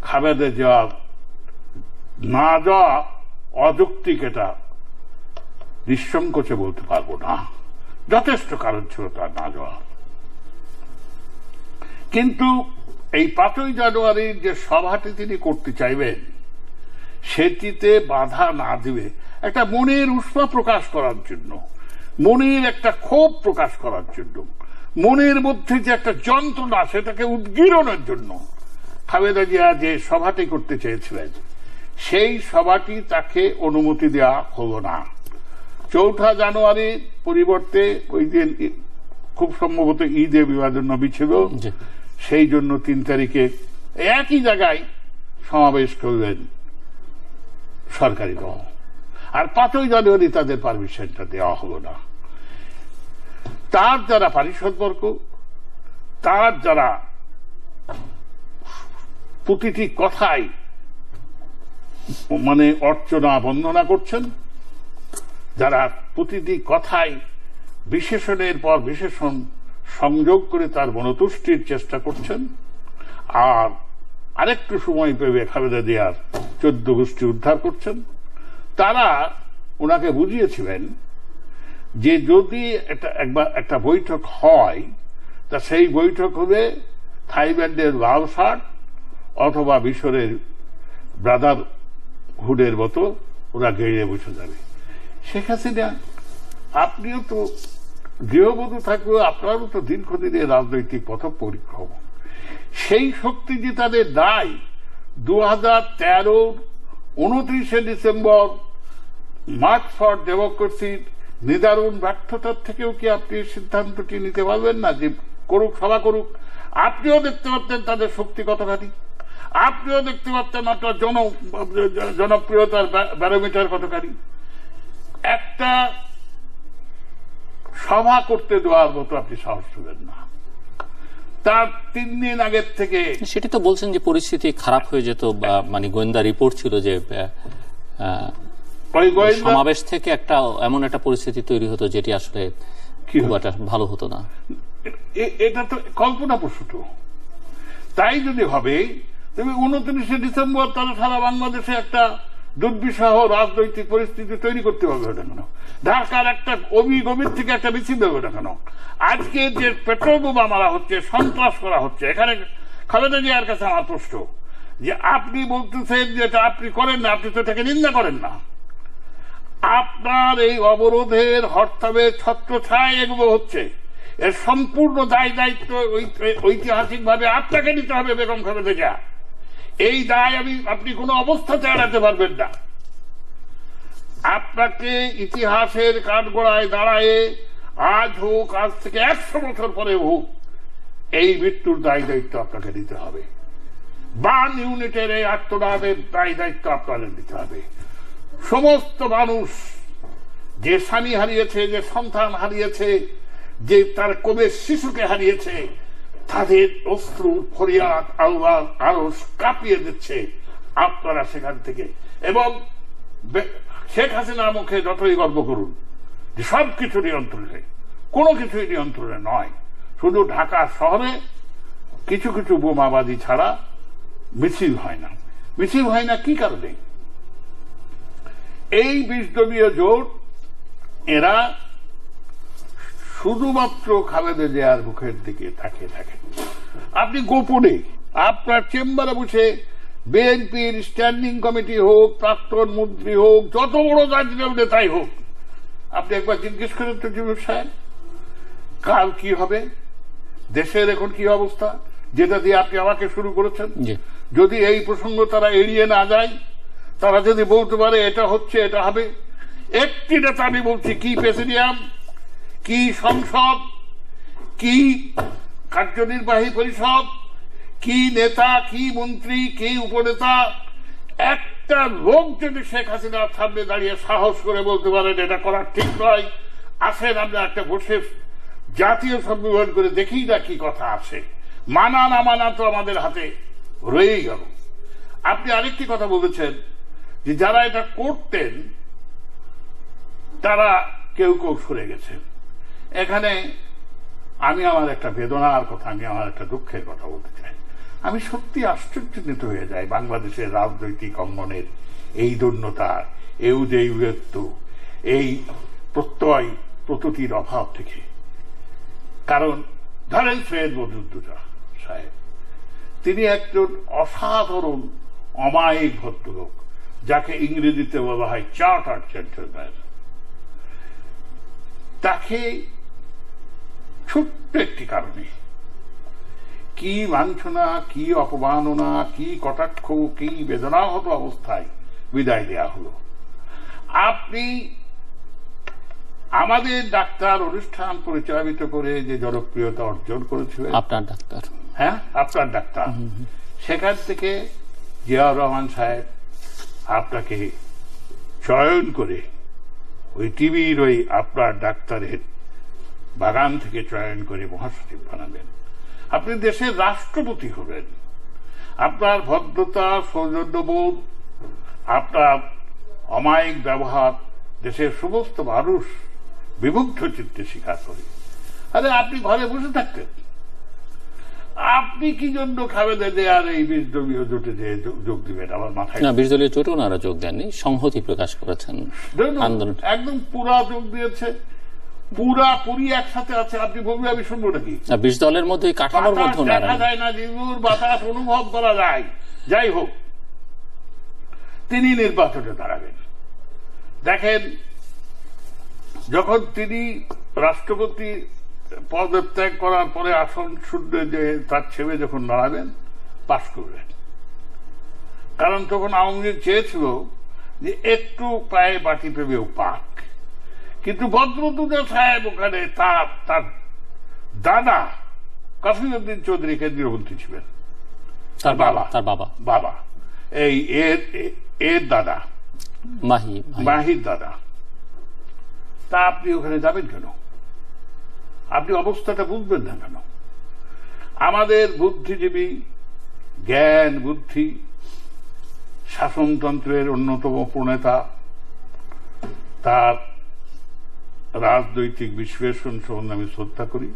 খালেদা জিয়া না যাওয়া অযৌক্তিক, এটা নিঃসংকোচে বলতে পারবো না, যথেষ্ট কারণ ছিল তার না যাওয়া। কিন্তু এই 5ই জানুয়ারির যে সভাটি তিনি করতে চাইবেন, সেটিতে বাধা না দিবে একটা মনের উষ্মা প্রকাশ করার জন্য, মনের একটা ক্ষোভ প্রকাশ করার জন্য, মনের মধ্যে যে একটা যন্ত্রণা সেটাকে উদ্গীরণের জন্য খালেদা জিয়া যে সভাটি করতে চেয়েছিলেন, সেই সভাটি তাকে অনুমতি দেওয়া হলো না। 4 জানুয়ারির পরিবর্তে ওই দিন খুব সম্ভবত ঈদে মিলাদুন্নবী ছিল, সেই জন্য 3 তারিখে একই জায়গায় সমাবেশ করলেন সরকারি দল। আর 5ই জানুয়ারি তাদের পারমিশনটা দেওয়া হলো না। তার যারা পারিষদবর্গ, তার যারা প্রতিটি কথায় মানে অর্চনা বন্দনা করছেন, যারা প্রতিটি কথায় বিশেষণের পর বিশেষণ সংযোগ করে তার মনতুষ্টির চেষ্টা করছেন, আর আরেকটু সময় পেবে খালেদা জিয়ার 14 গোষ্ঠী উদ্ধার করছেন, তারা ওনাকে বুঝিয়েছিলেন যে যদি একটা বৈঠক হয়, তা সেই বৈঠক হবে থাইল্যান্ডের লাল শার্ট অথবা মিশরের ব্রাদারহুডের মতো ওরা গেড়ে বসে যাবে। শেখ হাসিনা, আপনিও তো গৃহবধূ থাকলেও আপনারও তো দীর্ঘদিনের রাজনৈতিক পথ পরিক্রমণ, সেই শক্তি যে তাদের দায় 2013 29শে ডিসেম্বর মার্চ ফর ডেমোক্রেসির নিদারুণ ব্যর্থতার থেকেও কি আপনি সিদ্ধান্তটি নিতে পারবেন না যে করুক, সভা করুক? আপনিও দেখতে পারতেন তাদের শক্তি কতখানি, আপনিও দেখতে পারতেন আপনার জনপ্রিয়তার ব্যারোমিটার কতখানি। একটা সভা করতে দেওয়ার মতো আপনি সাহস পেলেন না। তার 3 দিন আগের থেকে সেটি তো বলছেন যে পরিস্থিতি খারাপ হয়ে যেত, মানে গোয়েন্দা রিপোর্ট ছিল যে সমাবেশ থেকে একটা এমন একটা পরিস্থিতি তৈরি হতো যেটি আসলে খুব একটা ভালো হতো না। এটা তো কল্পনাপ্রসূত। তাই যদি হবে, তবে 29শে ডিসেম্বর তারা সারা বাংলাদেশে একটা দুর্বিষহ রাজনৈতিক পরিস্থিতি তৈরি করতে হবে না কেন? ঢাকার একটা গভীর থেকে একটা মিছিল দেবে না কেন? আজকে যে পেট্রোল বোমা মারা হচ্ছে, সন্ত্রাস করা হচ্ছে, এখানে খালেদা জিয়ার কাছে আমার প্রশ্ন যে আপনি বলতেছেন যে এটা আপনি করেন না, আপনি তো এটাকে নিন্দা করেন না। আপনার এই অবরোধের হরতালের ছত্রছায় এগুলো হচ্ছে, এর সম্পূর্ণ দায় দায়িত্ব ঐতিহাসিকভাবে আপনাকে নিতে হবে বেগম খালেদা জিয়া। এই দায় আপনি কোনো অবস্থাতে এড়াতে পারবেন না। আপনাকে ইতিহাসের কাঠগড়ায় দাঁড়ায় আজ হোক, আজ থেকে 100 বছর পরে হোক, এই মৃত্যুর দায় দায়িত্ব আপনাকে নিতে হবে। বার্ন ইউনিটের এই আত্মদানের দায় দায়িত্ব আপনাদের নিতে হবে। সমস্ত মানুষ যে স্বামী হারিয়েছে, যে সন্তান হারিয়েছে, যে তার কোবের শিশুকে হারিয়েছে, তাদের অশ্রু ফরিয়াদ আল্লাহর আরশ কাঁপিয়ে দিচ্ছে আপনারা সেখান থেকে। এবং শেখ হাসিনার মুখে যতই গর্ব করুন যে সবকিছু নিয়ন্ত্রণে, কোনো কিছুই নিয়ন্ত্রণে নয়। শুধু ঢাকা শহরে কিছু কিছু বোমাবাজি ছাড়া মিছিল হয় না। মিছিল হয় না কি কারণে? এই 20 দলীয় জোট এরা শুধুমাত্র খালেদা জিয়ার মুখের দিকে তাকিয়ে থাকে। আপনি গোপনে আপনার চেম্বারে বসে বিএনপির স্ট্যান্ডিং কমিটি হোক, প্রাক্তন মন্ত্রী হোক, যত বড় রাজনীতি নেতাই হোক, আপনি একবার জিজ্ঞেস করেন তো জিবুর সাহেব, কাল কি হবে, দেশের এখন কি অবস্থা, যেটা দিয়ে আপনি আমাকে শুরু করেছেন। যদি এই প্রসঙ্গ তারা এড়িয়ে না যায়, তারা যদি বলতে পারে এটা হচ্ছে, এটা হবে। একটি নেতা আমি বলছি, কি প্রেসিডিয়াম, কি সংসদ, কি কার্যনির্বাহী পরিষদ, কি নেতা, কি মন্ত্রী, কি উপনেতা, একটা লোক যদি শেখ হাসিনার সামনে দাঁড়িয়ে সাহস করে বলতে পারেন এটা করা ঠিক নয়, আসেন আমরা একটা বসে জাতীয় সম্মেলন করে দেখি না কি কথা আছে। মানা না মানা তো আমাদের হাতে রয়েই গেল। আপনি আরেকটি কথা বলেছেন যে যারা এটা করতেন তারা কেউ কেউ সরে গেছেন। এখানে আমি আমার একটা বেদনার কথা, আমি আমার একটা দুঃখের কথা বলতে চাই। আমি সত্যি আশ্চর্যান্বিত হয়ে যাই বাংলাদেশের রাজনৈতিক অঙ্গনের এই দৈন্যতা, এই উদয়ত্ব, এই প্রত্যয় প্রতুতির অভাব থেকে। কারণ ধরেন সৈয়দ বদরুদ্দোজা সাহেব, তিনি একজন অসাধারণ অমায়িক ভদ্রলোক, যাকে ইংরেজিতে বলা হয় চার্টার্ড জেন্টলম্যান। তাকে ছোট্ট একটি কারণে কি লাঞ্ছনা, কি অপমাননা, কি কটাক্ষ, কি বেদনাহত অবস্থায় বিদায় দেয়া হলো। আপনি আমাদের ডাক্তার অনুষ্ঠান পরিচালিত করে যে জনপ্রিয়তা অর্জন করেছিলেন, আপনার ডাক্তার, হ্যাঁ আপনার ডাক্তার, সেখান থেকে জিয়াউর রহমান সাহেব আপনাকে চয়ন করে ওই টিভির ওই আপনার ডাক্তারের বাগান থেকে চয়ন করে মহাসচিব বানাবেন। আপনি দেশের রাষ্ট্রপতি হবেন। আপনার ভদ্রতা, সৌজন্যবোধ, আপনার অমায়িক ব্যবহার দেশের সমস্ত মানুষ বিমুগ্ধ চিত্তে স্বীকার করে। আরে আপনি ঘরে বসে থাকতেন, আপনি কি জন্য খালেদা জিয়ার এই 20 দলীয় জোটে যোগ দিবেন? আমার মাথায় 20 দলীয় জোটে ওনারা যোগ দেননি, সংহতি প্রকাশ করেছেন। আন্দোলন একদম পুরা যোগ দিয়েছে, পুরাপুরি একসাথে আছে। আপনি বলবেন আমি শুনবো নাকি? 20 দলের মধ্যে কাঠামোর মধ্যে দেখা যায় না, জিবুর বাতাস অনুভব করা যায়। যাই হোক, তিনি নির্বাচনে দাঁড়াবেন। দেখেন, যখন তিনি রাষ্ট্রপতি পদত্যাগ করার পরে আসন শূন্য যে তার ছেলে যখন দাঁড়াবেন, পাশ করবেন। কারণ তখন আওয়ামী লীগ চেয়েছিল যে একটু পায়ে বাটি পেবেও পাক, কিন্তু বদরুদ্দোজা সাহেব ওখানে তার দাদা কাফিরউদ্দিন চৌধুরী কেন্দ্রীয় মন্ত্রী ছিলেন, তার বাবা এই এর দাদা মাহির দাদা। তা আপনি ওখানে যাবেন কেন? আপনি অবস্থাটা বুঝবেন না কেন? আমাদের বুদ্ধিজীবী, জ্ঞান বুদ্ধি, শাসনতন্ত্রের অন্যতম প্রণেতা, তার রাজনৈতিক বিশ্লেষণ সম্বন্ধে আমি শ্রদ্ধা করি,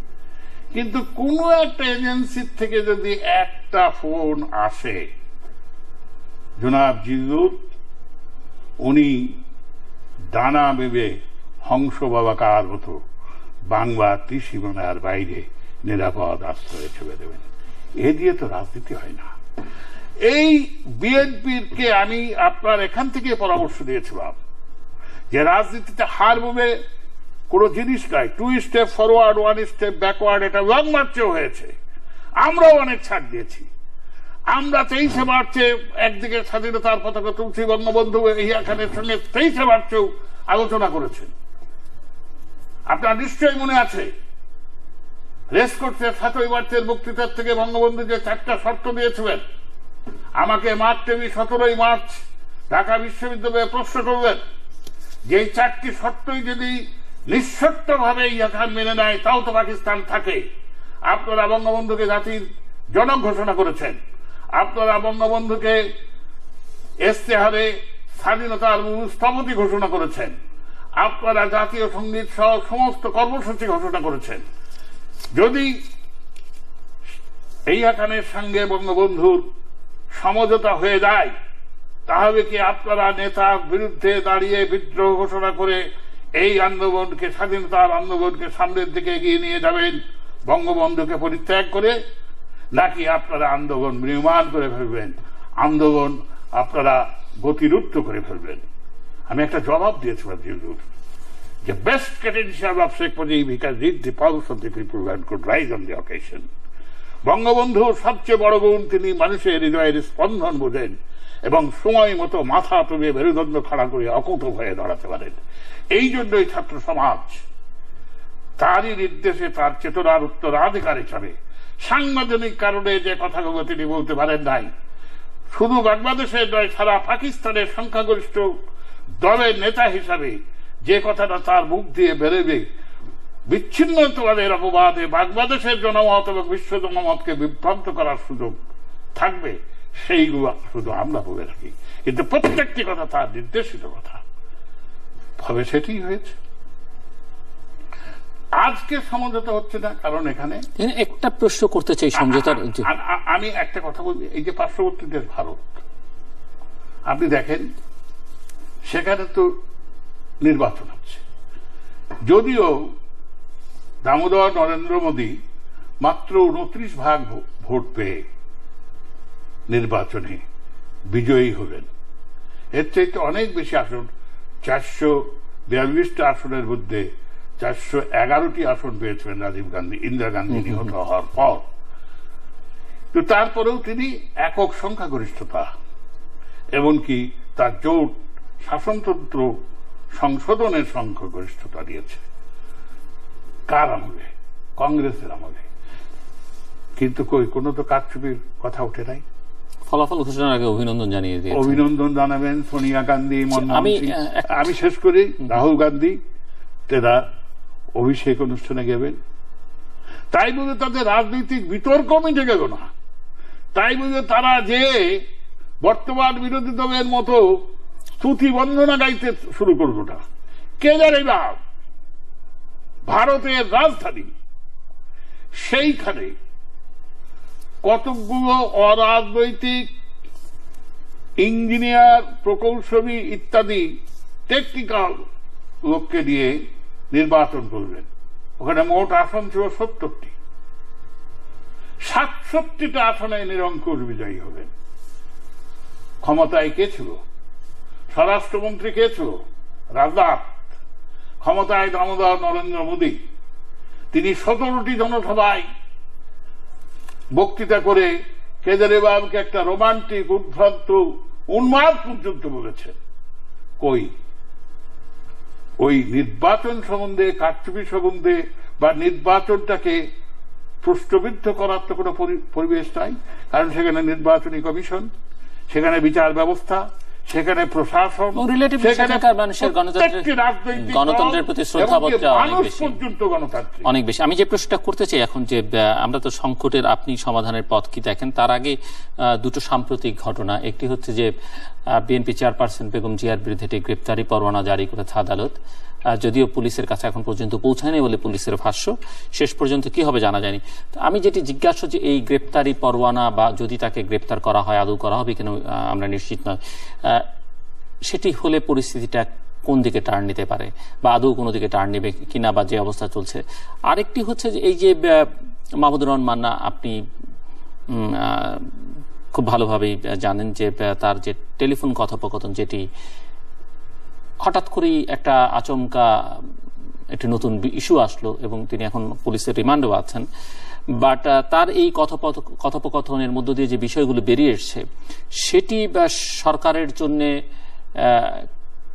কিন্তু কোন একটা এজেন্সির থেকে যদি একটা ফোন আসে, জনাব জিল্লুর উনি ডানা বেবে হংস বাবাকার মতো বাংলা ত্রিসীমানার বাইরে নিরাপদ আশ্রয়ে ছেড়ে দেবেন। এ দিয়ে তো রাজনীতি হয় না। এই বিএনপির কে আমি আপনার এখান থেকে পরামর্শ দিয়েছিলাম যে রাজনীতিতে হার বলে কোন জিনিস নয়, 2 স্টেপ ফরওয়ার্ড 1 স্টেপ ব্যাকওয়ার্ড, এটা লং মার্চেও হয়েছে। আমরাও অনেক ছাড় দিয়েছি। আমরা 23 মার্চে একদিকে স্বাধীনতার পতাকা তুলছি, বঙ্গবন্ধু ইয়া খানের সঙ্গে 23 মার্চেও আলোচনা করেছেন। আপনার নিশ্চয়ই মনে আছে রেস করছে 7 মার্চের বক্তৃতার থেকে বঙ্গবন্ধু যে 4টা শর্ত দিয়েছিলেন, আমাকে মার্চ 17 মার্চ ঢাকা বিশ্ববিদ্যালয়ে প্রশ্ন করবেন যে এই 4টি শর্তই যদি নিঃশর্তভাবে ইয়া খান মেনে নেয় তাও তো পাকিস্তান থাকে। আপনারা বঙ্গবন্ধুকে জাতির জনক ঘোষণা করেছেন, আপনারা বঙ্গবন্ধুকে ইশতেহারে স্বাধীনতার স্থপতি ঘোষণা করেছেন, আপনারা জাতীয় সঙ্গীত সহ সমস্ত কর্মসূচি ঘোষণা করেছেন। যদি এই খানের সঙ্গে বঙ্গবন্ধুর সমঝোতা হয়ে যায় তাহলে কি আপনারা নেতার বিরুদ্ধে দাঁড়িয়ে বিদ্রোহ ঘোষণা করে এই আন্দোলনকে, স্বাধীনতার আন্দোলনকে সামনের দিকে এগিয়ে নিয়ে যাবেন বঙ্গবন্ধুকে পরিত্যাগ করে, নাকি আপনারা আন্দোলন নির্মাণ করে ফেলবেন, আন্দোলন আপনারা গতিরুদ্ধ করে ফেলবেন? আমি একটা জবাব দিয়েছিলাম যে best credential of Sheikh Mujib, he can read the pulse of the people and could rise on the occasion. বঙ্গবন্ধুর সবচেয়ে বড় গুণ, তিনি মানুষের হৃদয়ের স্পন্দন বোঝেন এবং সময় মতো মাথা তুলে মেরুদণ্ড খাড়া করে অকুত হয়ে দাঁড়াতে পারেন। এই জন্যই ছাত্র সমাজ তারই নির্দেশে তার চেতনার উত্তরাধিকার হিসাবে সাংবিধানিক কারণে যে কথাগুলো তিনি বলতে পারেন নাই, শুধু বাংলাদেশের নয় সারা পাকিস্তানের সংখ্যাগরিষ্ঠ দলের নেতা হিসাবে যে কথাটা তার মুখ দিয়ে বেরোবে, বিচ্ছিন্নতাবাদের অপবাদে বাংলাদেশের জনমত এবং বিশ্ব জনমতকে বিভ্রান্ত করার সুযোগ থাকবে, সেইগুলো শুধু আমরা বলে রাখি, কিন্তু প্রত্যেকটি কথা তার নির্দেশিত কথা। ফলে সেটি হয়েছে। আজকে সমঝোতা হচ্ছে না, কারণ এখানে একটা প্রশ্ন করতে চাই সমঝোতার। আমি একটা কথা বলছি, এই যে পার্শ্ববর্তী দেশ ভারত, আপনি দেখেন সেখানে তো নির্বাচন হচ্ছে, যদিও দামোদর নরেন্দ্র মোদী মাত্র 29% ভোট পেয়ে নির্বাচনে বিজয়ী হলেন। এর চাইতে অনেক বেশি আসন, 442টা আসনের মধ্যে 411টি আসন পেয়েছিলেন রাজীব গান্ধী, ইন্দিরা গান্ধী নিহত হওয়ার পর। তো তারপরেও তিনি একক সংখ্যাগরিষ্ঠতা, এমনকি তার জোট শাসনতন্ত্র সংশোধনের সংখ্যাগরিষ্ঠতা দিয়েছে। কার আমলে? কংগ্রেসের আমলে। কিন্তু কোনো তো কারচুপির কথা উঠে নাই। ফলাফল ঘোষণার আগে অভিনন্দন জানিয়ে দিয়েছেন। অভিনন্দন জানাবেন সোনিয়া গান্ধী, মনমোহন সিং, আমি শেষ করি রাহুল গান্ধী, তারা অভিষেক অনুষ্ঠানে গেবেন। তাই বলে তাদের রাজনৈতিক বিতর্ক মিটে গেল না, তাই বলে তারা যে বর্তমান বিরোধী দলের মতো স্তুতি বন্দনা গাইতে শুরু করল না। কে জানে না ভারতের রাজধানী, সেইখানে কতগুলো অরাজনৈতিক ইঞ্জিনিয়ার, প্রকৌশলী ইত্যাদি টেকনিক্যাল লোককে দিয়ে নির্বাচন করবেন। ওখানে মোট আসন ছিল 70টি, 67টা আসনে নিরঙ্কুশ বিজয়ী হবেন। ক্ষমতায় কে ছিল? স্বরাষ্ট্রমন্ত্রী কে ছিল? রাজনাথ। ক্ষমতায় দামোদর নরেন্দ্র মোদী, তিনি 17টি জনসভায় বক্তৃতা করে কেজরিওয়ালকে একটা রোমান্টিক, উদ্ভ্রান্ত, উন্মাদ পর্যন্ত বলেছেন। কই ওই নির্বাচন সম্বন্ধে, কারচুপি সম্বন্ধে বা নির্বাচনটাকে প্রশ্নবিদ্ধ করার তো কোনো পরিবেশ নাই, কারণ সেখানে নির্বাচনী কমিশন, সেখানে বিচার ব্যবস্থা, সেখানে প্রশাসন, গণতন্ত্রের প্রতি শ্রদ্ধাবোধটা অনেক বেশি। আমি যে প্রশ্নটা করতে চাই এখন, যে আমরা তো সংকটের আপনি সমাধানের পথ কি দেখেন, তার আগে দুটো সাম্প্রতিক ঘটনা। একটি হচ্ছে যে বিএনপি চেয়ারপারসন বেগম জিয়ার বিরুদ্ধে একটি গ্রেপ্তারি পরোয়ানা জারি করেছে আদালত, যদিও পুলিশের কাছে এখন পর্যন্ত পৌঁছায়নি বলে পুলিশের ভাষ্য। শেষ পর্যন্ত কি হবে জানা যায়নি। আমি যেটি জিজ্ঞাসা, যে এই গ্রেপ্তারি পরোয়ানা বা যদি তাকে গ্রেপ্তার করা হয়, আদৌ করা হবে কিনা আমরা নিশ্চিত নয়, সেটি হলে পরিস্থিতিটা কোন দিকে টার্ন নিতে পারে বা আদৌ কোনো দিকে টার্ন নেবে কিনা, বা যে অবস্থা চলছে। আরেকটি হচ্ছে যে এই যে মাহমুদুর রহমান মান্না, আপনি খুব ভালোভাবেই জানেন যে তার যে টেলিফোন কথোপকথন, যেটি হঠাৎ করেই একটা আচমকা একটি নতুন ইস্যু আসলো এবং তিনি এখন পুলিশের রিমান্ডেও আছেন, বাট তার এই কথোপকথনের মধ্য দিয়ে যে বিষয়গুলো বেরিয়ে এসছে সেটি সরকারের জন্য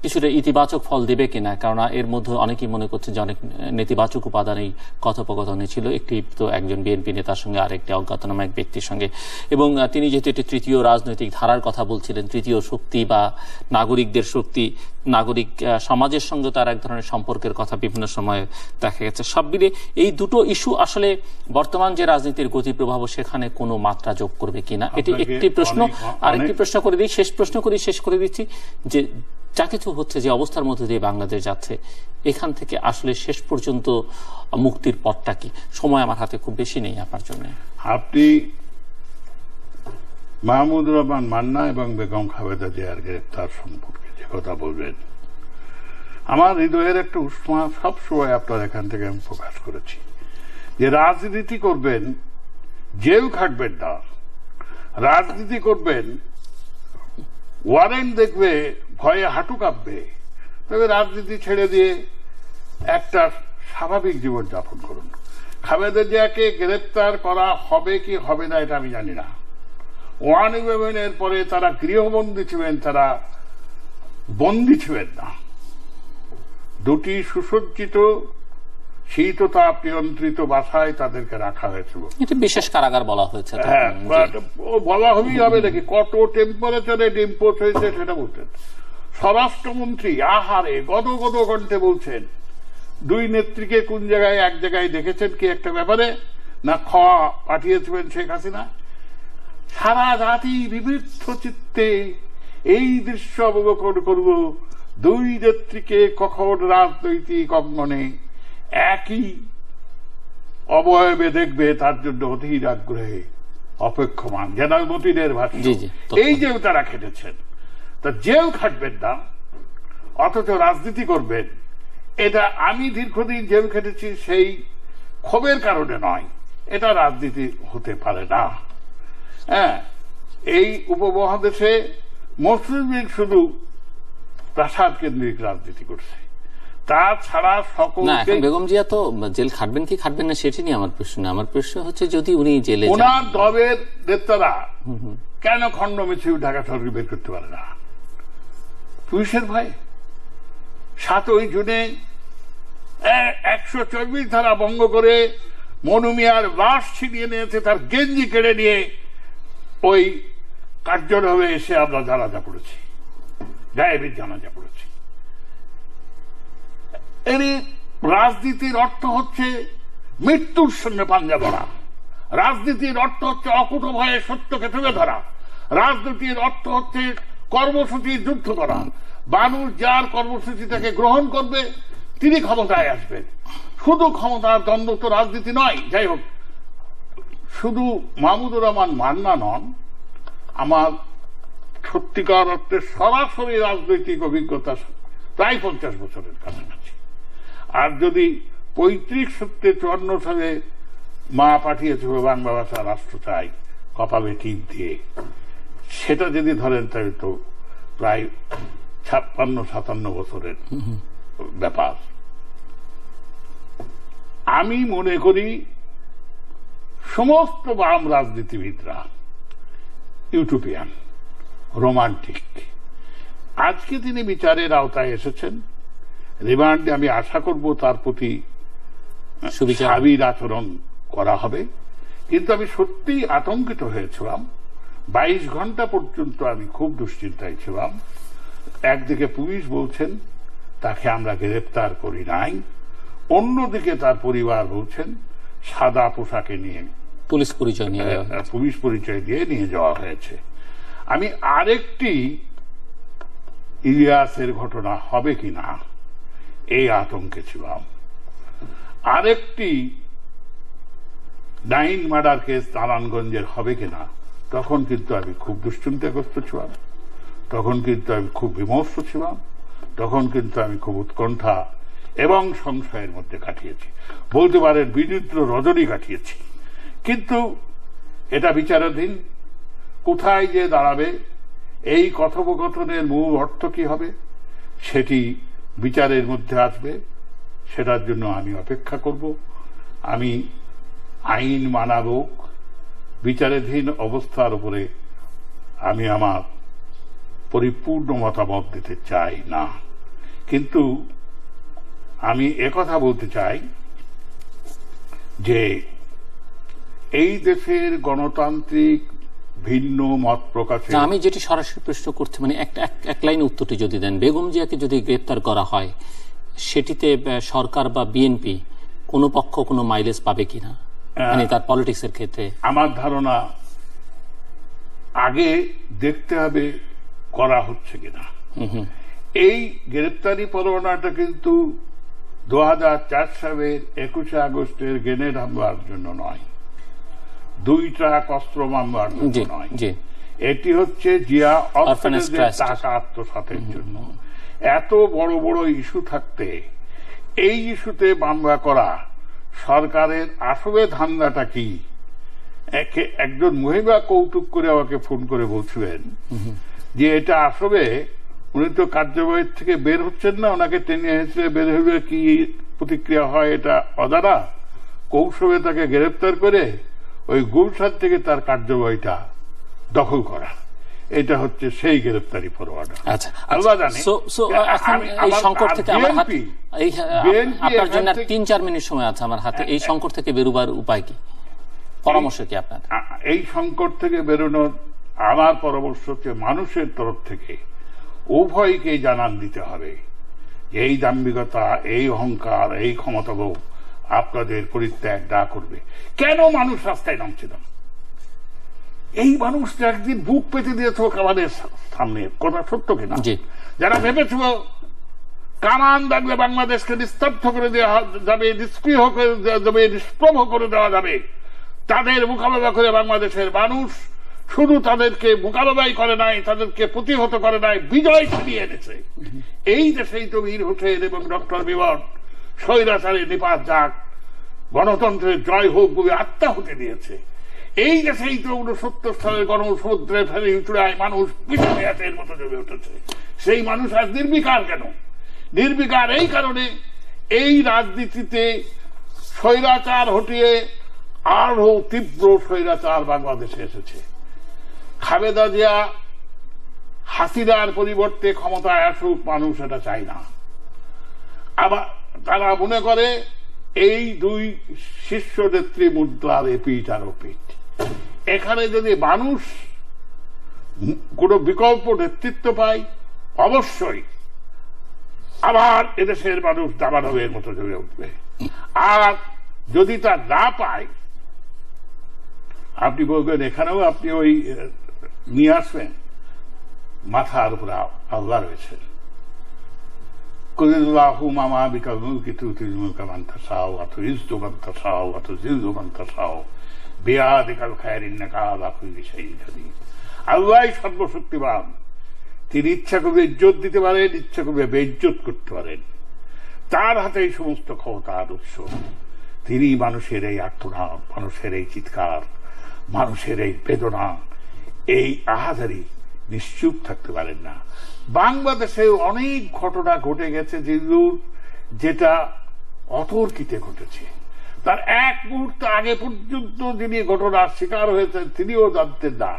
কিছুটা ইতিবাচক ফল দেবে কিনা, কারণ এর মধ্যে অনেকেই মনে করছে যে অনেক নেতিবাচক উপাদান এই কথোপকথনে ছিল। একটি তো একজন বিএনপি নেতার সঙ্গে, আরেকটি অজ্ঞাতনামা এক ব্যক্তির সঙ্গে, এবং তিনি যেহেতু একটি তৃতীয় রাজনৈতিক ধারার কথা বলছিলেন, তৃতীয় শক্তি বা নাগরিকদের শক্তি, নাগরিক সমাজের সঙ্গে তার এক ধরনের সম্পর্কের কথা বিভিন্ন সময়ে দেখা গেছে। সব মিলে এই দুটো ইস্যু আসলে বর্তমান যে রাজনীতির গতি প্রভাব সেখানে কোনো মাত্রা যোগ করবে কিনা, এটি একটি প্রশ্ন। আরেকটি প্রশ্ন করে দিই, শেষ করে দিচ্ছি যে যা কিছু হচ্ছে, যে অবস্থার মধ্যে দিয়ে বাংলাদেশ যাচ্ছে, এখান থেকে আসলে শেষ পর্যন্ত মুক্তির পথটা কি? সময় আমার হাতে খুব বেশি নেই আপনার জন্য। আপনি মাহমুদুর রহমান মান্না এবং বেগম খালেদা জিয়ার গ্রেফতার সম্পর্কে যে কথা বলবেন, আমার হৃদয়ের একটা উষ্মা সবসময় আপনার এখান থেকে আমি প্রকাশ করেছি যে রাজনীতি করবেন, জেল খাটবেন না, রাজনীতি করবেন, ওয়ারেন্ট দেখবে ভয়ে হাঁটু কাঁপবে, তবে রাজনীতি ছেড়ে দিয়ে একটা স্বাভাবিক জীবন যাপন করুন। খালেদা জিয়াকে গ্রেপ্তার করা হবে কি হবে না এটা আমি জানি না। 1/11 পরে তারা গৃহবন্দী ছিলেন, তারা বন্দী ছিলেন না। দুটি সুসজ্জিত শীততাপ নিয়ন্ত্রিত বাসায় তাদেরকে রাখা হয়েছিল। এটা বিশেষ কারাগার বলা হয়েছে। হ্যাঁ, বলা হবেই হবে নাকি, কত টেম্পারেচারে ডিম্পোজ হয়েছে সেটা বলতেন স্বরাষ্ট্রমন্ত্রী। আহারে গদ গদ কণ্ঠে বলছেন, দুই নেত্রীকে কোন জায়গায় এক জায়গায় দেখেছেন কি একটা ব্যাপারে না খাওয়া পাঠিয়েছিলেন শেখ হাসিনা। সারা জাতি বিবিধ চিত্তে এই দৃশ্য অবলোকন করব, দুই নেত্রীকে কখন রাজনৈতিক অঙ্গনে একই অবয়বে দেখবে তার জন্য অধীর আগ্রহে অপেক্ষমান। জেনারেল মতিনের ভাষ্য। এই যে তারা খেটেছেন, তা জেল খাটবেন না অথচ রাজনীতি করবেন, এটা আমি দীর্ঘদিন জেল খেটেছি সেই ক্ষোভের কারণে নয়, এটা রাজনীতি হতে পারে না। হ্যাঁ, এই উপমহাদেশে মুসলিম লীগ শুধু প্রাসাদ কেন্দ্রিক রাজনীতি করছে, তাছাড়া সকলকে। বেগম জিয়া তো জেল খাটবেন কি খাটবেন না সেটি নিয়ে আমার প্রশ্ন। আমার প্রশ্ন হচ্ছে যদি উনি জেলে, ওনার দলের নেতারা কেন খণ্ড মিছিল ঢাকা শহরকে বের করতে পারে না? পুলিশের ভয়। 7ই জুনে 124 ধারা ভঙ্গ করে মনু মিয়ার লাশ ছিনিয়ে নিয়েছে, তার গেঞ্জি কেড়ে নিয়ে ওই কার্যালয়ে এসে আমরা জানাজা পড়েছি, গায়েবীর জানাজা পড়েছি। এর রাজনীতির অর্থ হচ্ছে মৃত্যুর সঙ্গে পাঞ্জা ধরা, রাজনীতির অর্থ হচ্ছে অকুত ভয়ে সত্যকে তুলে ধরা, রাজনীতির অর্থ হচ্ছে কর্মসূচির যুদ্ধ করা। মানুষ যার কর্মসূচি থেকে গ্রহণ করবে তিনি ক্ষমতায় আসবেন। শুধু ক্ষমতার দ্বন্দ্ব তো রাজনীতি নয়। যাই হোক, শুধু মাহমুদুর রহমান মান্না নন, আমার সত্যিকার অর্থে সরাসরি রাজনৈতিক অভিজ্ঞতা প্রায় 50 বছরের কাছাকাছি। আর যদি 35 সূত্রে 54 সালে মা পাঠিয়েছিল বাংলা ভাষা রাষ্ট্র চাই কপালে টিপ দিয়ে, সেটা যদি ধরেন তাহলে তো প্রায় 56-57 বছরের ব্যাপার। আমি মনে করি সমস্ত বাম রাজনীতিবিদরা ইউটোপিয়ান, রোমান্টিক। আজকে তিনি বিচারের আওতায় এসেছেন, রিমান্ডে আমি আশা করব তার প্রতি স্বাভাবিক আচরণ করা হবে। কিন্তু আমি সত্যিই আতঙ্কিত হয়েছিলাম। 22 ঘন্টা পর্যন্ত আমি খুব দুশ্চিন্তায় ছিলাম। একদিকে পুলিশ বলছেন তাকে আমরা গ্রেফতার করি নাই, অন্যদিকে তার পরিবার বলছেন সাদা পোশাকে নিয়ে পুলিশ পরিচয় দিয়ে নিয়ে যাওয়া হয়েছে। আমি আরেকটি ইলিয়াসের ঘটনা হবে কিনা এই আতঙ্কে ছিলাম, আরেকটি 9 মার্ডার কেস নারায়ণগঞ্জের হবে কিনা তখন কিন্তু আমি খুব দুশ্চিন্তাগ্রস্ত ছিলাম। তখন কিন্তু আমি খুব বিমর্ষ ছিলাম, তখন কিন্তু আমি খুব উৎকণ্ঠা এবং সংশয়ের মধ্যে কাটিয়েছি, বলতে পারেন বিচিত্র রজনী কাটিয়েছি। কিন্তু এটা বিচারাধীন, কোথায় যে দাঁড়াবে, এই কথোপকথনের মূল অর্থ কি হবে সেটি বিচারের মধ্যে আসবে, সেটার জন্য আমি অপেক্ষা করব। আমি আইন মানাব, বিচারাধীন অবস্থার উপরে আমি আমার পরিপূর্ণ মতামত দিতে চাই না। কিন্তু আমি একথা বলতে চাই যে এই দেশের গণতান্ত্রিক ভিন্ন মত প্রকাশে, আমি যেটি সরাসরি প্রশ্ন করছি, মানে এক লাইন উত্তরটি যদি দেন, বেগম জিয়াকে যদি গ্রেপ্তার করা হয় সেটিতে সরকার বা বিএনপি কোন পক্ষ কোনো মাইলেজ পাবে কিনা, মানে তার পলিটিক্সের ক্ষেত্রে? আমার ধারণা আগে দেখতে হবে করা হচ্ছে কিনা। এই গ্রেপ্তারি পরোয়ানাটা কিন্তু 2004 সালের 21 আগস্টের গ্রেনেড হামলার জন্য নয়, 2 ট্রাক অস্ত্র মামলার জন্য নয়, এটি হচ্ছে জিয়া অর্ফানেজের টাকা আত্মসাতের জন্য। এত বড় বড় ইস্যু থাকতে এই ইস্যুতে মামলা করা, সরকারের আসলে ধান্দাটা কি? একজন মহিলা কৌতুক করে আমাকে ফোন করে বলছিলেন যে এটা আসলে উনি তো কার্যালয়ের থেকে বের হচ্ছেন না, ওনাকে টেনে হেঁচড়ে বের হলে কি প্রতিক্রিয়া হয় এটা অজানা, কৌশলে তাকে গ্রেপ্তার করে ওই গুলশান থেকে তার কার্যালয়টা দখল করা, এটা হচ্ছে সেই গ্রেপ্তারি পরোয়ানা। আচ্ছা, আল্লাহ জানে। এই সংকট থেকে আমার হাতে, আপনার জন্য 3-4 মিনিট সময় আছে আমার হাতে, এই সংকট থেকে বেরোবার উপায় কি, পরামর্শ কি আপনার? এই সংকট থেকে বেরোনোর আমার পরামর্শ হচ্ছে মানুষের তরফ থেকে উভয়কে জানান দিতে হবে যে এই দাম্ভিকতা, এই অহংকার, এই ক্ষমতাবোধ আপনাদের পরিত্যাগ না করবে। কেন মানুষ রাস্তায় নামছে না? এই মানুষটা একদিন বুক পেতে দিয়েছে আমাদের সামনে, কথা সত্য কিনা? যারা ভেবেছিল কামান দাগলে বাংলাদেশকে নিস্তব্ধ করে দেওয়া যাবে, নিষ্ক্রিয় করে দেওয়া যাবে, নিষ্প্রভ করে দেওয়া যাবে, তাদের মোকাবেলা করে বাংলাদেশের মানুষ শুধু তাদেরকে মোকাবেলাই করে নাই, তাদেরকে প্রতিহত করে নাই, বিজয় ছিনিয়ে এনেছে। এই দেশেই তো মীর হোসেন এবং ডক্টর বিবর স্বৈরাচারী নিপাত যাক, গণতন্ত্রের জয় হোক বলে আত্মাহুতি দিয়েছে। এই দেশেই তো 69 সালের গণসমুদ্রে ফেলে চূড়ায় মানুষ বিস্ময়াতের মতো জমে উঠেছে। সেই মানুষ আজ নির্বিকার কেন? নির্বিকার এই কারণে এই রাজনীতিতে স্বৈরাচার হটিয়ে আরো তীব্র স্বৈরাচার বাংলাদেশে এসেছে। খালেদা জিয়া হাসিনার পরিবর্তে ক্ষমতায় আসুক, মানুষ এটা চায় না। আবার তারা মনে করে এই দুই শীর্ষ নেত্রী মুদ্রার এপিঠ আর ওপিঠ, এখানে যদি মানুষ কোন বিকল্প নেতৃত্ব পায় অবশ্যই আবার এদেশের মানুষ দাবানবের মতো জমে উঠবে। আর যদি তা না পায়, আপনি বলবেন এখানেও আপনি ওই নিয়ে আসবেন, মাথার উপর আল্লাহ রয়েছেন। মামা বিকাল মান তাশাউ ওয়া তুইজ্জু মান তাশাউ ওয়া তুযিল্লু মান তাশাউ বিয়াদিকাল খায়রিন নাকা আলা কুল্লি শাইইন কাদির। আল্লাহই সর্বশক্তিমান, তিনি ইচ্ছা করবে ইজ্জত দিতে পারেন, ইচ্ছা করবে বেইজ্জত করতে পারেন, তার হাতে এই সমস্ত ক্ষমতার উৎস। তিনি মানুষের এই আর্তনাদ, মানুষের এই চিৎকার, মানুষের এই বেদনা, এই আহাজারি নিশ্চুপ থাকতে পারেন না। বাংলাদেশে অনেক ঘটনা ঘটে গেছে যেটা অতর্কিতে ঘটেছে। তার এক মুহূর্ত আগে পর্যন্ত যিনি ঘটনার শিকার হয়েছেন তিনিও জানতেন না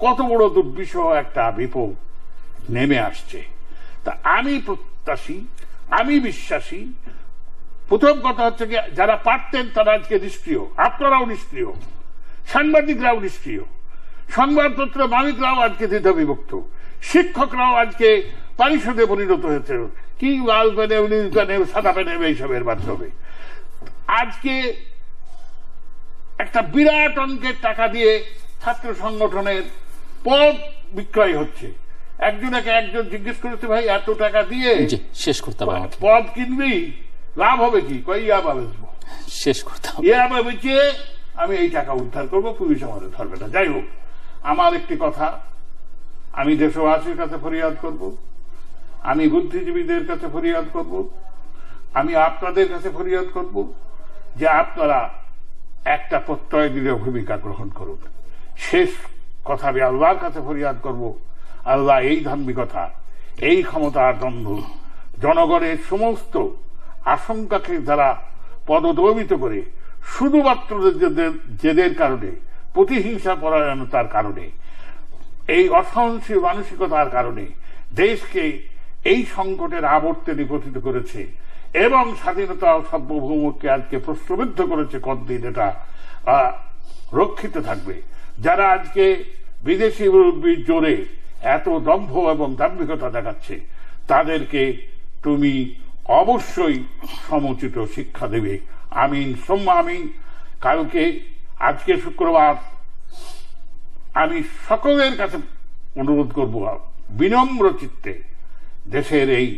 কত বড় দুর্বিষহ একটা বিপদ নেমে আসছে। তা আমি প্রত্যাশী, আমি বিশ্বাসী। প্রথম কথা হচ্ছে কি, যারা পারতেন তারা আজকে নিষ্ক্রিয়, আপনারাও নিষ্ক্রিয়, সাংবাদিকরাও নিষ্ক্রিয়, সংবাদপত্র মালিকরাও আজকে দ্বিধা বিভক্ত, শিক্ষকরাও আজকে পারিষদে পরিণত হয়েছে, কি লাল পেনে, নীল পেনে, সাদা পেনে, এইসবের মাধ্যমে। আজকে একটা বিরাট অঙ্কের টাকা দিয়ে ছাত্র সংগঠনের পদ বিক্রয় হচ্ছে। একজন জিজ্ঞেস করেছে, ভাই এত টাকা দিয়ে শেষ করতে পদ কিনবি, লাভ হবে কি? ইয়াবা বেচবো, শেষ করতে হবে, ইয়াবা বেচে আমি এই টাকা উদ্ধার করবো, পুলিশ আমাদের ধরবে না। যাই হোক, আমার একটি কথা, আমি দেশবাসীর কাছে ফরিয়াদ করব, আমি বুদ্ধিজীবীদের কাছে ফরিয়াদ করব, আমি আপনাদের কাছে ফরিয়াদ করব যে আপনারা একটা প্রত্যয় দিলে ভূমিকা গ্রহণ করুন। শেষ কথা আমি আল্লাহর কাছে ফরিয়াদ করব, আল্লাহ এই ধার্মিকতা, এই ক্ষমতার দ্বন্দ্ব, জনগণের সমস্ত আশঙ্কাকে যারা পদদমিত করে শুধুমাত্র জেদের কারণে, প্রতিহিংসা পরায়ণতার কারণে, এই অসহনশীল মানসিকতার কারণে দেশকে এই সংকটের আবর্তে নিপতিত করেছে এবং স্বাধীনতা ও সার্বভৌমত্বকে আজকে প্রশ্নবিদ্ধ করেছে, কতদিন এটা রক্ষিত থাকবে। যারা আজকে বিদেশি মুরব্বীর জোরে এত দম্ভ এবং দাম্ভিকতা দেখাচ্ছে, তাদেরকে তুমি অবশ্যই সমুচিত শিক্ষা দেবে। আমিন সুম্মা আমিন। কালকে, আজকে শুক্রবার, আমি সকলের কাছে অনুরোধ করব বিনম্র চিত্তে দেশের এই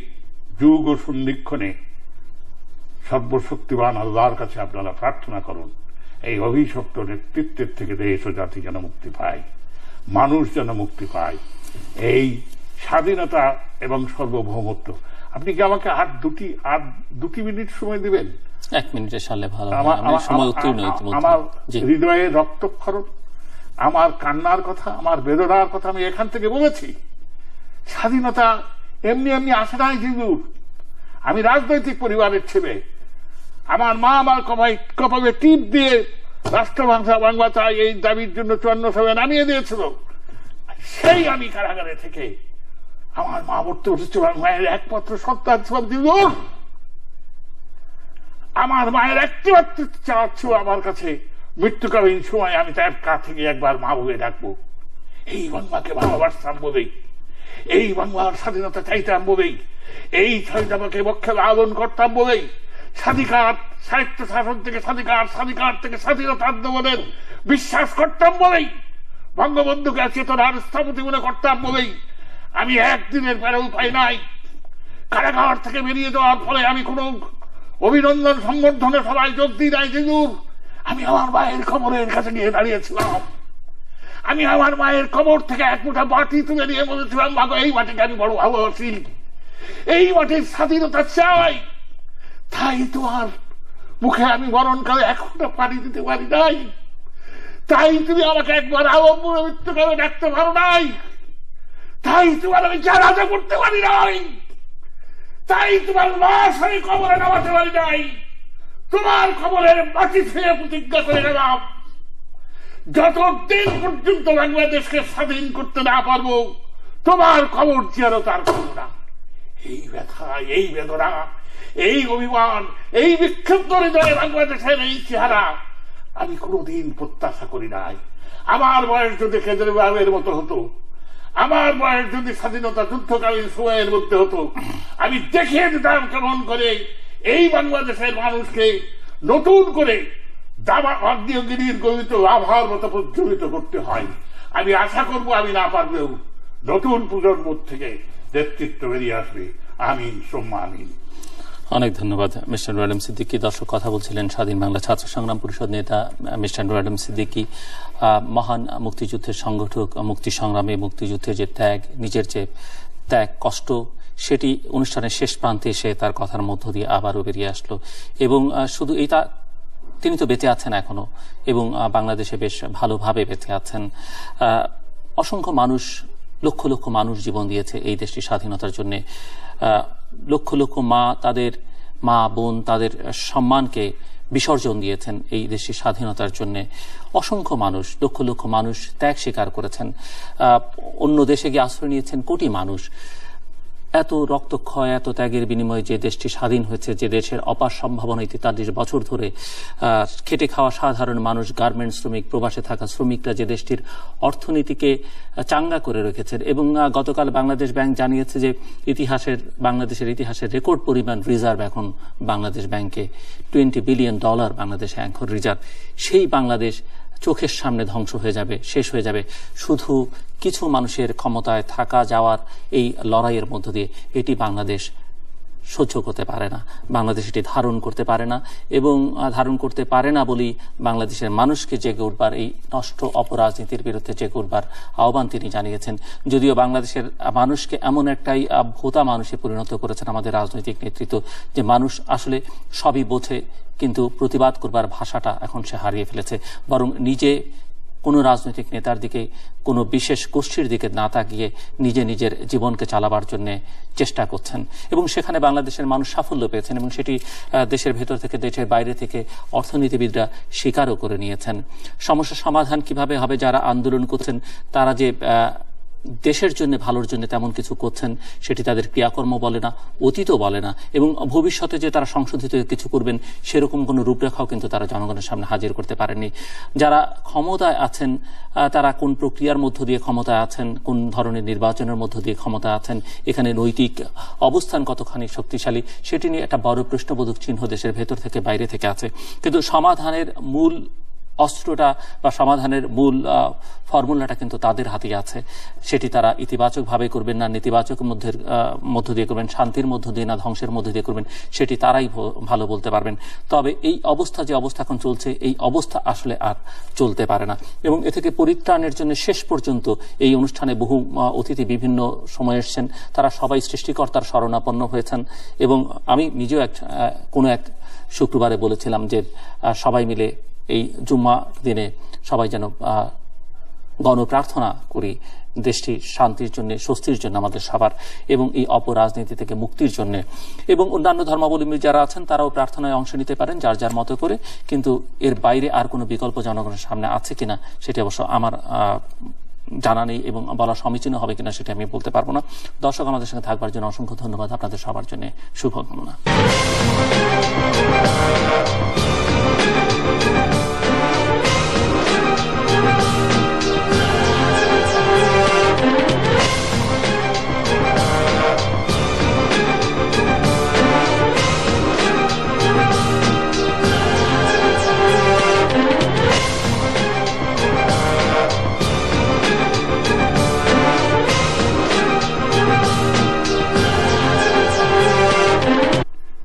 যুগ ও সন্ধিক্ষণে সর্বশক্তিমান আল্লাহর কাছে আপনারা প্রার্থনা করুন এই অভিশপ্ত নেতৃত্বের থেকে দেশ ও জাতি যেন মুক্তি পায়, মানুষ যেন মুক্তি পায়, এই স্বাধীনতা এবং সার্বভৌমত্ব। আপনি কি আমাকে আর দুটি মিনিট সময় দিবেন? 1 মিনিটে সারলে ভালো। আমার হৃদয়ে রক্তক্ষরণ, আমার কান্নার কথা, আমার বেদনার কথা আমি এখান থেকে বলেছি। স্বাধীনতা এমনি এমনি আসে নাই জিজু। আমি রাজনৈতিক পরিবারের ছেলে। আমার মা আমার কপালে টিপ দিয়ে রাষ্ট্র বাংলা চাই এই দাবির জন্য 54 সালে নামিয়ে দিয়েছিল। সেই আমি কারাগারে থেকে আমার মা বলতে উঠেছিল, মায়ের একমাত্র সন্তান ছিলাম জিজুর। আমার মায়ের একটিমাত্র চাওয়া ছিল আমার কাছে মৃত্যুকালীন সময় আমি তার কাছে গিয়ে একবার মা বলে ডাকবো। এই বাংলাকে ভালোবাসতাম বলেই, এই বাংলার স্বাধীনতা চাইতাম বলেই, এই স্বাধীনতাকে বক্ষে লালন করতাম বলেই, স্বাধিকার, সাহিত্য শাসন থেকে স্বাধিকার, স্বাধিকার থেকে স্বাধীনতা আন্দোলনের বিশ্বাস করতাম বলেই, বঙ্গবন্ধুকে চেতনার স্থপতি মনে করতাম বলেই আমি একদিনের বেড়ে উপায় নাই। কারাগার থেকে বেরিয়ে যাওয়ার ফলে আমি কোন অভিনন্দন সংবর্ধনে সবাই যোগ দিই নাই জিজুর। আমি আমার মায়ের কবরের কাছে গিয়ে দাঁড়িয়েছিলাম। আমি আমার মায়ের কবর থেকে এক মুঠা মাটি তুলে নিয়ে বলেছিলাম, মাগো এই মাটিকে আমি বড় ভালোবাসি, এই মাটির স্বাধীনতা চাই। তাই তোমার মুখে আমি মরণকালে এক ফোঁটা পানি দিতে পারি নাই। তাই তুমি আমাকে একবার আলম্বরে মৃত্যুকালে ডাকতে পারো নাই। তাই তোমার আমি জানাজা করতে পারি নাই। তাই তোমার লাশ আমি কবরে নামাতে পারি নাই। তোমার কবরের মাটি ছুঁয়ে প্রতিজ্ঞা করে গেলাম, যতদিন পর্যন্ত বাংলাদেশকে স্বাধীন করতে না পারবো তোমার কবর জিয়ারত করবো না। এই ব্যথা, এই বেদনা, এই অভিমান, এই বিক্ষিপ্ত হৃদয়ে বাংলাদেশের এই চেহারা আমি কোনদিন প্রত্যাশা করি নাই। আমার বয়স যদি কেজরিওয়ালের মতো হতো, আমার বয়স যদি স্বাধীনতা যুদ্ধকালীন সময়ের মধ্যে হতো, আমি দেখিয়ে দিতাম কেমন করে এই বাংলাদেশের মানুষকে নতুন করে আগ্নেয়গিরির গলিত লাভার মতো প্রজ্বলিত করতে হয়। আমি আশা করব আমি না পারলেও নতুন প্রজন্ম থেকে নেতৃত্ব বেরিয়ে আসবে। আমিন সুম্মা আমিন। অনেক ধন্যবাদ মিস্টার নুর আলম সিদ্দিকী। দর্শক, কথা বলছিলেন স্বাধীন বাংলা ছাত্র সংগ্রাম পরিষদ নেতা মিস্টার নুর আলম সিদ্দিকী। মহান মুক্তিযুদ্ধের সংগঠক, মুক্তি সংগ্রামে মুক্তিযুদ্ধের যে ত্যাগ, নিজের যে ত্যাগ কষ্ট, সেটি অনুষ্ঠানের শেষ প্রান্তে এসে তার কথার মধ্য দিয়ে আবারও বেরিয়ে আসলো। এবং শুধু এইটা, তিনি তো বেঁচে আছেন এখনো এবং বাংলাদেশে বেশ ভালোভাবে বেঁচে আছেন। অসংখ্য মানুষ, লক্ষ লক্ষ মানুষ জীবন দিয়েছে এই দেশটি স্বাধীনতার জন্য। লক্ষ লক্ষ মা, তাদের মা বোন, তাদের সম্মানকে বিসর্জন দিয়েছেন এই দেশটি স্বাধীনতার জন্য। অসংখ্য মানুষ, লক্ষ লক্ষ মানুষ ত্যাগ স্বীকার করেছেন, অন্য দেশে গিয়ে আশ্রয় নিয়েছেন কোটি মানুষ। এত রক্তক্ষয়, এত ত্যাগের বিনিময়ে যে দেশটি স্বাধীন হয়েছে, যে দেশের অপার সম্ভাবনা 43 বছর ধরে খেটে খাওয়া সাধারণ মানুষ, গার্মেন্টস শ্রমিক, প্রবাসে থাকা শ্রমিকরা যে দেশটির অর্থনীতিকে চাঙ্গা করে রেখেছেন। এবং গতকাল বাংলাদেশ ব্যাংক জানিয়েছে যে বাংলাদেশের ইতিহাসের রেকর্ড পরিমাণ রিজার্ভ এখন বাংলাদেশ ব্যাংকে, $20 বিলিয়ন বাংলাদেশে এখন রিজার্ভ। সেই বাংলাদেশ চোখের সামনে ধ্বংস হয়ে যাবে, শেষ হয়ে যাবে শুধু কিছু মানুষের ক্ষমতায় থাকা যাওয়ার এই লড়াইয়ের মধ্য দিয়ে। এটি বাংলাদেশ সহ্য করতে পারে না, বাংলাদেশ এটি ধারণ করতে পারে না, এবং ধারণ করতে পারে না বলেই বাংলাদেশের মানুষকে জেগে উঠবার, এই নষ্ট অপরাজনীতির বিরুদ্ধে জেগে উঠবার আহ্বান তিনি জানিয়েছেন। যদিও বাংলাদেশের মানুষকে এমন একটাই ভোতা মানুষে পরিণত করেছেন আমাদের রাজনৈতিক নেতৃত্ব, যে মানুষ আসলে সবই বোঝে, কিন্তু প্রতিবাদ করবার ভাষাটা এখন সে হারিয়ে ফেলেছে। বরং নিজে কোনো রাজনৈতিক নেতার দিকে, কোনো বিশেষ গোষ্ঠীর দিকে না তাকিয়ে নিজে নিজের জীবনকে চালাবার জন্য চেষ্টা করছেন, এবং সেখানে বাংলাদেশের মানুষ সাফল্য পেয়েছেন, এবং সেটি দেশের ভেতর থেকে দেশের বাইরে থেকে অর্থনীতিবিদরা স্বীকারও করে নিয়েছেন। সমস্যা সমাধান কিভাবে হবে? যারা আন্দোলন করছেন তারা যে দেশের জন্য, ভালোর জন্য তেমন কিছু করছেন সেটি তাদের ক্রিয়াকর্ম বলে না, অতীতও বলে না, এবং ভবিষ্যতে যে তারা সংশোধিত কিছু করবেন সেরকম কোনো রূপরেখাও কিন্তু তারা জনগণের সামনে হাজির করতে পারেননি। যারা ক্ষমতায় আছেন তারা কোন প্রক্রিয়ার মধ্য দিয়ে ক্ষমতায় আছেন, কোন ধরনের নির্বাচনের মধ্য দিয়ে ক্ষমতায় আছেন, এখানে নৈতিক অবস্থান কতখানি শক্তিশালী, সেটি নিয়ে একটা বড় প্রশ্নবোধক চিহ্ন দেশের ভেতর থেকে বাইরে থেকে আছে। কিন্তু সমাধানের মূল অস্ত্রটা বা সমাধানের মূল ফর্মুলাটা কিন্তু তাদের হাতেই আছে। সেটি তারা ইতিবাচকভাবে করবেন না নেতিবাচক মধ্য দিয়ে করবেন, শান্তির মধ্য দিয়ে না ধ্বংসের মধ্য দিয়ে করবেন, সেটি তারাই ভালো বলতে পারবেন। তবে এই অবস্থা, যে অবস্থা এখন চলছে, এই অবস্থা আসলে আর চলতে পারে না, এবং এ থেকে পরিত্রাণের জন্য শেষ পর্যন্ত এই অনুষ্ঠানে বহু অতিথি বিভিন্ন সময় এসছেন, তারা সবাই সৃষ্টিকর্তার শরণাপন্ন হয়েছেন। এবং আমি নিজেও কোনো এক শুক্রবারে বলেছিলাম যে সবাই মিলে এই জুম্মা দিনে সবাই যেন গণপ্রার্থনা করি দেশটি শান্তির জন্য, স্বস্তির জন্য আমাদের সবার, এবং এই অপরাজনীতি থেকে মুক্তির জন্য। এবং অন্যান্য ধর্মাবলম্বী যারা আছেন তারাও প্রার্থনায় অংশ নিতে পারেন যার যার মতো করে, কিন্তু এর বাইরে আর কোনো বিকল্প জনগণের সামনে আছে কিনা সেটি অবশ্য আমার জানা নেই, এবং বলা সমীচীন হবে কিনা সেটা আমি বলতে পারবো না। দর্শক, আমাদের সঙ্গে থাকবার জন্য অসংখ্য ধন্যবাদ। আপনাদের সবার জন্য শুভকামনা।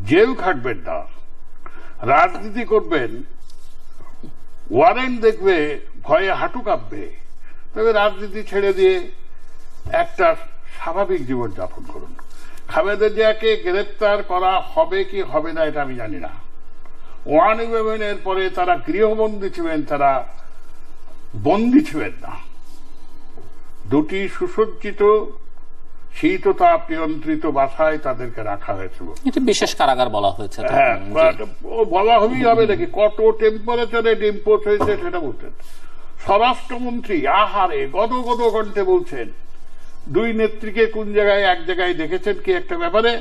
জেল খাটবেন না, রাজনীতি করবেন, ওয়ারেন্ট দেখবে, ভয়ে হাঁটু কাঁপবে, তবে রাজনীতি ছেড়ে দিয়ে একটা স্বাভাবিক জীবন যাপন করুন। খালেদা জিয়াকে গ্রেপ্তার করা হবে কি হবে না এটা আমি জানি না। 1/11 পরে তারা গৃহবন্দী ছিলেন, তারা বন্দী ছিলেন না। দুটি সুসজ্জিত শীততাপ নিয়ন্ত্রিত বাসায় তাদেরকে রাখা হয়েছিল। এটা বিশেষ কারাগার বলা হয়েছে। হ্যাঁ, বলা হবেই হবে নাকি, কত টেম্পারেচারে ডিম্পোজ হয়েছে সেটা বলতেন স্বরাষ্ট্রমন্ত্রী। আহারে গদ কণ্ঠে বলছেন দুই নেত্রীকে কোন জায়গায় এক জায়গায় দেখেছেন কি একটা ব্যাপারে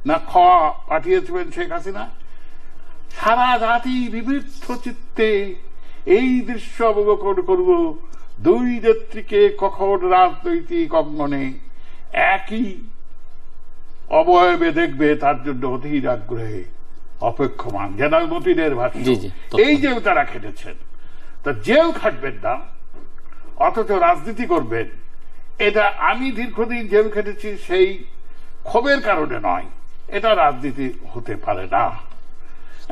না খাওয়া পাঠিয়েছিলেন শেখ হাসিনা। সারা জাতি বিবিধ চিত্তে এই দৃশ্য অবলোকন করব, দুই নেত্রীকে কখন রাজনৈতিক অঙ্গনে একই অবয়বে দেখবে, তার জন্য অধীর আগ্রহে অপেক্ষমান। জেনারেল মতিনের ভাষ্য। এই যে তারা খেটেছেন, তা জেল খাটবেন না অথচ রাজনীতি করবেন, এটা আমি দীর্ঘদিন জেল খেটেছি সেই ক্ষোভের কারণে নয়, এটা রাজনীতি হতে পারে না।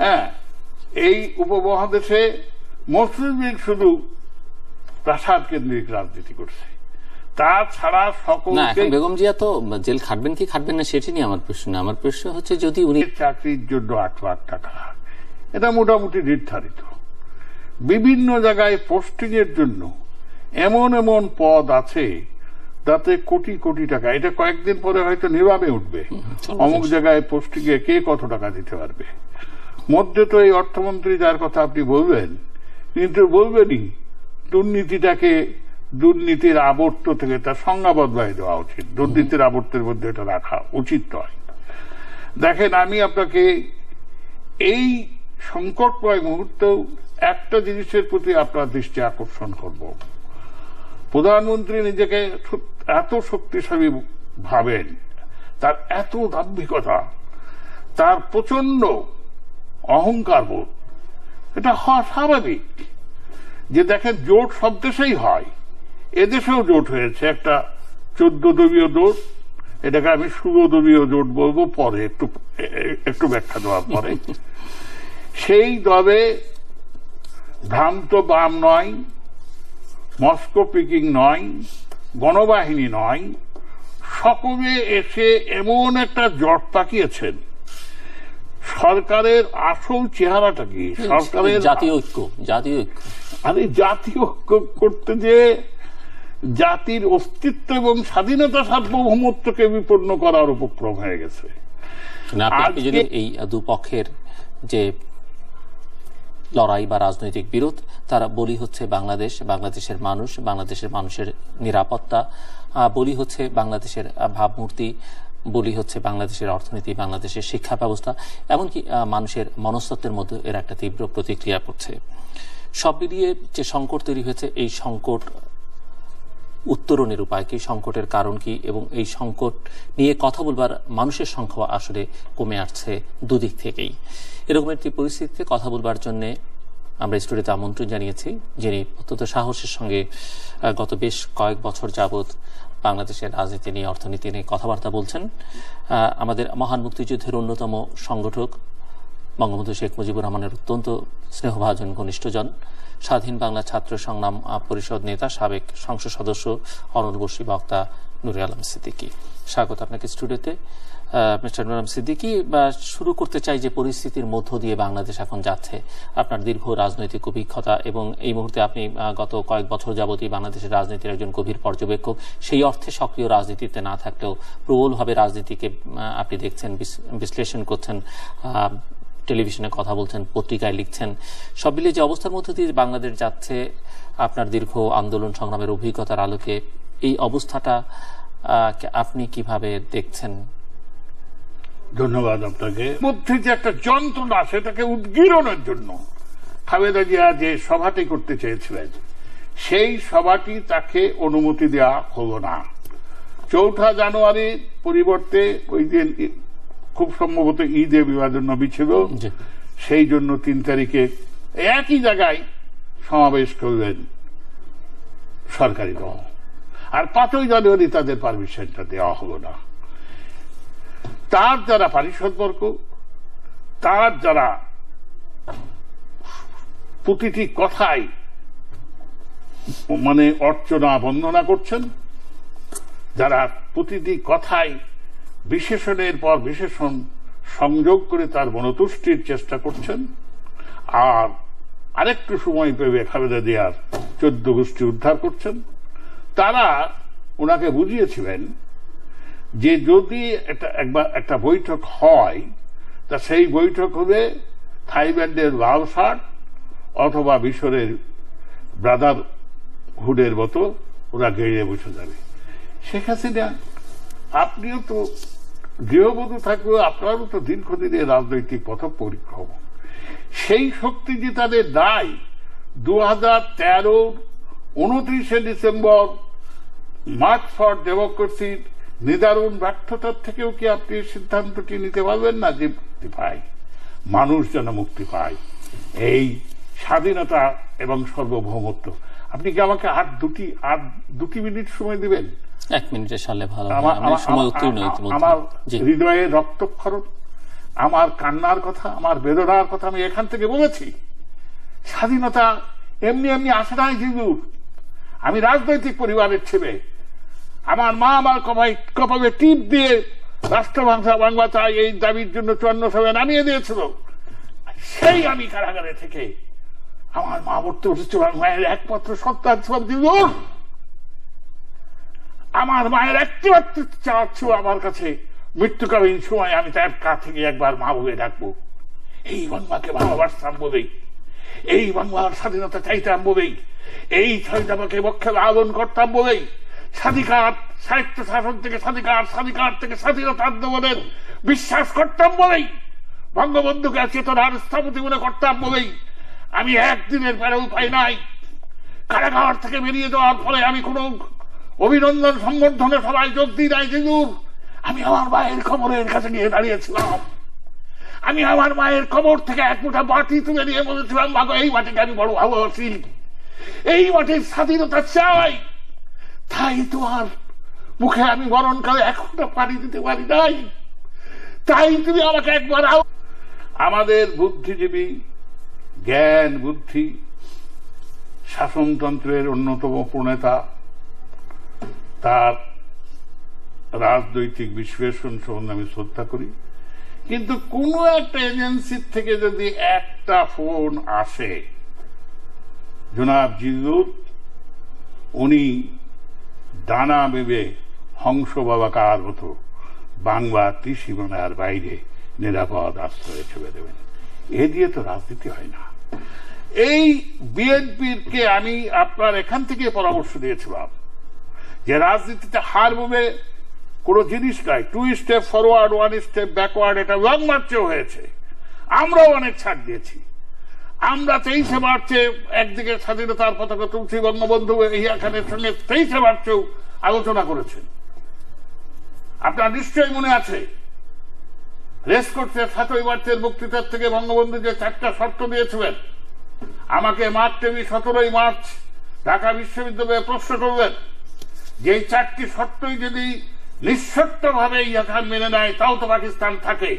হ্যাঁ, এই উপমহাদেশে মুসলিম লীগ শুধু প্রাসাদ কেন্দ্রিক রাজনীতি করছে, তাছাড়া সকলকে। বেগম জিয়া তো জেল খাটবেন কি খাটবেন না সেটি নিয়ে আমার প্রশ্ন। আমার প্রশ্ন হচ্ছে, যদি উনি চাকরির জন্য 8 লাখ টাকা, এটা মোটামুটি নির্ধারিত। বিভিন্ন জায়গায় পোস্টিং এর জন্য এমন এমন পদ আছে তাতে কোটি কোটি টাকা, এটা কয়েকদিন পরে হয়তো নীরবে উঠবে। অমুক জায়গায় পোস্টিং এ কে কত টাকা দিতে পারবে। মধ্যে তো এই অর্থমন্ত্রী যার কথা আপনি বলবেন, কিন্তু বলবেনই দুর্নীতিটাকে দুর্নীতির আবর্ত থেকে তার সংজ্ঞা বদলাই দেওয়া উচিত। দুর্নীতির আবর্তের মধ্যে এটা রাখা উচিত নয়। দেখেন, আমি আপনাকে এই সংকটময় মুহূর্তেও একটা জিনিসের প্রতি আপনার দৃষ্টি আকর্ষণ করব। প্রধানমন্ত্রী নিজেকে এত শক্তিশালী ভাবেন, তার এত দাম্ভিকতা, তার প্রচন্ড অহংকার বোধ, এটা হওয়া স্বাভাবিক। যে দেখেন, জোট সব দেশেই হয়, এদেশেও জোট হয়েছে, একটা 14 দলীয় জোট, এটাকে আমি সুদলীয় জোট বলবো পরে, একটু ব্যাখ্যা দেওয়ার পরে। সেই দলে ভ্রান্ত বাম নয়, মস্কো পিকিং নয়, গণবাহিনী নয়, সকলে এসে এমন একটা জট পাকিয়েছেন। সরকারের আসল চেহারাটা কি? সরকারের জাতীয় ঐক্য, আরে জাতীয় ঐক্য করতে যে জাতির অস্তিত্ব এবং স্বাধীনতা সার্বভৌমত্বকে বিপন্ন করার উপক্রম হয়ে গেছে। আপনি যদি এই দুপক্ষের যে লড়াই বা রাজনৈতিক বিরোধ, তারা বলি হচ্ছে বাংলাদেশ, বাংলাদেশের মানুষ, বাংলাদেশের মানুষের নিরাপত্তা, বলি হচ্ছে বাংলাদেশের ভাবমূর্তি, বলি হচ্ছে বাংলাদেশের অর্থনীতি, বাংলাদেশের শিক্ষা ব্যবস্থা, এমনকি মানুষের মনস্তত্ত্বের মধ্যে এর একটা তীব্র প্রতিক্রিয়া পড়ছে। সব মিলিয়ে যে সংকট তৈরি হয়েছে, এই সংকট উত্তরণের উপায় কি, সংকটের কারণ কি, এবং এই সংকট নিয়ে কথা বলবার মানুষের সংখ্যা আসলে কমে আসছে দুদিক থেকেই। এরকম একটি পরিস্থিতিতে কথা বলবার জন্য আমরা স্টুডিওতে আমন্ত্রণ জানিয়েছি যিনি অত্যন্ত সাহসের সঙ্গে গত বেশ কয়েক বছর যাবৎ বাংলাদেশের রাজনীতি নিয়ে, অর্থনীতি নিয়ে কথাবার্তা বলছেন। আমাদের মহান মুক্তিযুদ্ধের অন্যতম সংগঠক বঙ্গবন্ধু শেখ মুজিবুর রহমানের অত্যন্ত স্নেহভাজন ঘনিষ্ঠজন, স্বাধীন বাংলা ছাত্র সংগ্রাম পরিষদ নেতা, সাবেক সংসদ সদস্য, অনর্বশী বক্তা নুরে আলম সিদ্দিকী। স্বাগত আপনাকে স্টুডিওতে। মিস্টার নুরে আলম সিদ্দিকী, শুরু করতে চাই যে পরিস্থিতির মধ্য দিয়ে বাংলাদেশ এখন যাচ্ছে, আপনার দীর্ঘ রাজনৈতিক অভিজ্ঞতা এবং এই মুহূর্তে আপনি গত কয়েক বছর যাবতই বাংলাদেশের রাজনীতির একজন গভীর পর্যবেক্ষক, সেই অর্থে সক্রিয় রাজনীতিতে না থাকলেও প্রবলভাবে রাজনীতিকে আপনি দেখছেন, বিশ্লেষণ করছেন, টেলিভিশনে কথা বলছেন, পত্রিকায় লিখছেন। সব মিলিয়ে যে অবস্থার মধ্যে দিয়ে বাংলাদেশ যাচ্ছে, আপনার দীর্ঘ আন্দোলন সংগ্রামের অভিজ্ঞতার আলোকে এই অবস্থাটা আপনি কিভাবে দেখছেন? ধন্যবাদ আপনাকে। মধ্যে যে একটা যন্ত্রণা, সেটাকে উদ্গীরণের জন্য খালেদা জিয়া যে সভাটি করতে চেয়েছিলেন, সেই সভাটি তাকে অনুমতি দেওয়া হলো না। 4 জানুয়ারির পরিবর্তে ওই দিন খুব সম্ভবত ঈদে মিলাদুন্নবী ছিল, সেই জন্য 3 তারিখে একই জায়গায় সমাবেশ করলেন সরকারি দল, আর 5 জানুয়ারি তাদের পারমিশনটা দেওয়া হলো না। তার যারা পারিষদবর্গ, তার যারা প্রতিটি কথায় মানে অর্চনা বন্দনা করছেন, যারা প্রতিটি কথায় বিশেষণের পর বিশেষণ সংযোগ করে তার মনতুষ্টির চেষ্টা করছেন, আর আরেকটু সময় পেবে খালেদা জিয়ার 14 গোষ্ঠী উদ্ধার করছেন, তারা ওনাকে বুঝিয়েছিলেন যে যদি একটা বৈঠক হয়, তা সেই বৈঠক হবে থাইল্যান্ডের লাল শার্ট অথবা মিশরের ব্রাদারহুডের মতো ওরা গেড়ে বসে যাবে। শেখ হাসিনা, আপনিও তো গৃহবধূ থাকলেও আপনারও তো দীর্ঘদিনের রাজনৈতিক পথ পরিক্রম, সেই শক্তি যে তাদের দায় 2013 29 ডিসেম্বর মার্চ ফর ডেমোক্রেসির নিদারুণ ব্যর্থতার থেকেও কি আপনি সিদ্ধান্তটি নিতে পারবেন না যে মুক্তি পায়, মানুষ যেন মুক্তি পায়, এই স্বাধীনতা এবং সার্বভৌমত্ব? আপনি কি আমাকে আর 2 মিনিট সময় দিবেন? 1 মিনিটের সালে ভালো। আমার হৃদয়ে রক্তক্ষরণ, আমার কান্নার কথা, আমার বেদনার কথা আমি এখান থেকে বলেছি। স্বাধীনতা এমনি এমনি আসে নাই জিজু। আমি রাজনৈতিক পরিবারের ছেলে, আমার মা আমার কপালে টিপ দিয়ে রাষ্ট্রভাষা বাংলা চাই এই দাবির জন্য 54 সালে নামিয়ে দিয়েছিল। সেই আমি কারাগারে থেকে আমার মা বলতে বসেছিল, মায়ের একমাত্র সন্তান ছিল জিজুর, আমার মায়ের একমাত্র চাওয়া ছিল আমার কাছে মৃত্যুকালীন সময় আমি তার কাছ থেকে একবার মা বলে ডাকবো। এই বাংলাকে ভালোবাসতাম বলেই, এই বাংলার স্বাধীনতা চাইতাম বলেই, এই স্বাধীনতাকে বক্ষে লালন করতাম বলেই, স্বাধিকার সাহিত্য শাসন থেকে স্বাধিকার থেকে স্বাধীনতা আন্দোলনের বিশ্বাস করতাম বলেই, বঙ্গবন্ধুকে চেতনার স্থপতি মনে করতাম বলেই আমি একদিনের বেড়ে উপায় নাই কারাগার থেকে বেরিয়ে যাওয়ার ফলে আমি কোন অভিনন্দন সংবর্ধনে সবাই যোগ দিই নাই জিজুর। আমি আমার মায়ের কবরের কাছে গিয়ে দাঁড়িয়েছিলাম, আমি আমার মায়ের কবর থেকে এক মুঠা মাটি তুলে নিয়ে বলেছিলাম, মাগো এই মাটিকে আমি বড় ভালোবাসি, এই মাটির স্বাধীনতা চাই, তাই তোমার মুখে আমি মরণকালে একটা পানি দিতে পারি নাই, তাই তুমি আমাকে একবার আমাদের বুদ্ধিজীবী, জ্ঞান বুদ্ধি শাসনতন্ত্রের অন্যতম প্রণেতা, তার রাজনৈতিক বিশ্লেষণ সম্বন্ধে আমি শ্রদ্ধা করি, কিন্তু কোন একটা এজেন্সির থেকে যদি একটা ফোন আসে, জনাব জিল্লুর উনি ডানা বেবে হংস বাবাকার মতো বাংলা ত্রিসীমানার বাইরে নিরাপদ আশ্রয়ে চলে দেবেন। এ দিয়ে তো রাজনীতি হয় না। এই বিএনপির কে আমি আপনার এখান থেকে পরামর্শ দিয়েছিলাম যে রাজনীতিতে হার বলে কোন জিনিস নয়, 2 স্টেপ ফরওয়ার্ড 1 স্টেপ ব্যাকওয়ার্ড, এটা লং মার্চেও হয়েছে। আমরাও অনেক ছাড় দিয়েছি। আমরা 23শে মার্চে একদিকে স্বাধীনতার পতাকা তুলছি, বঙ্গবন্ধু ইয়া খানের সঙ্গে 23শে মার্চেও আলোচনা করেছেন। আপনার নিশ্চয়ই মনে আছে রেস করছে 7ই মার্চের বক্তৃতার থেকে বঙ্গবন্ধু যে 4টা শর্ত দিয়েছিলেন, আমাকে মার্চ 17ই মার্চ ঢাকা বিশ্ববিদ্যালয়ে প্রশ্ন করবেন যে এই 4টি শর্তই যদি নিঃশর্তভাবে ইয়া খান মেনে নেয় তাও তো পাকিস্তান থাকে।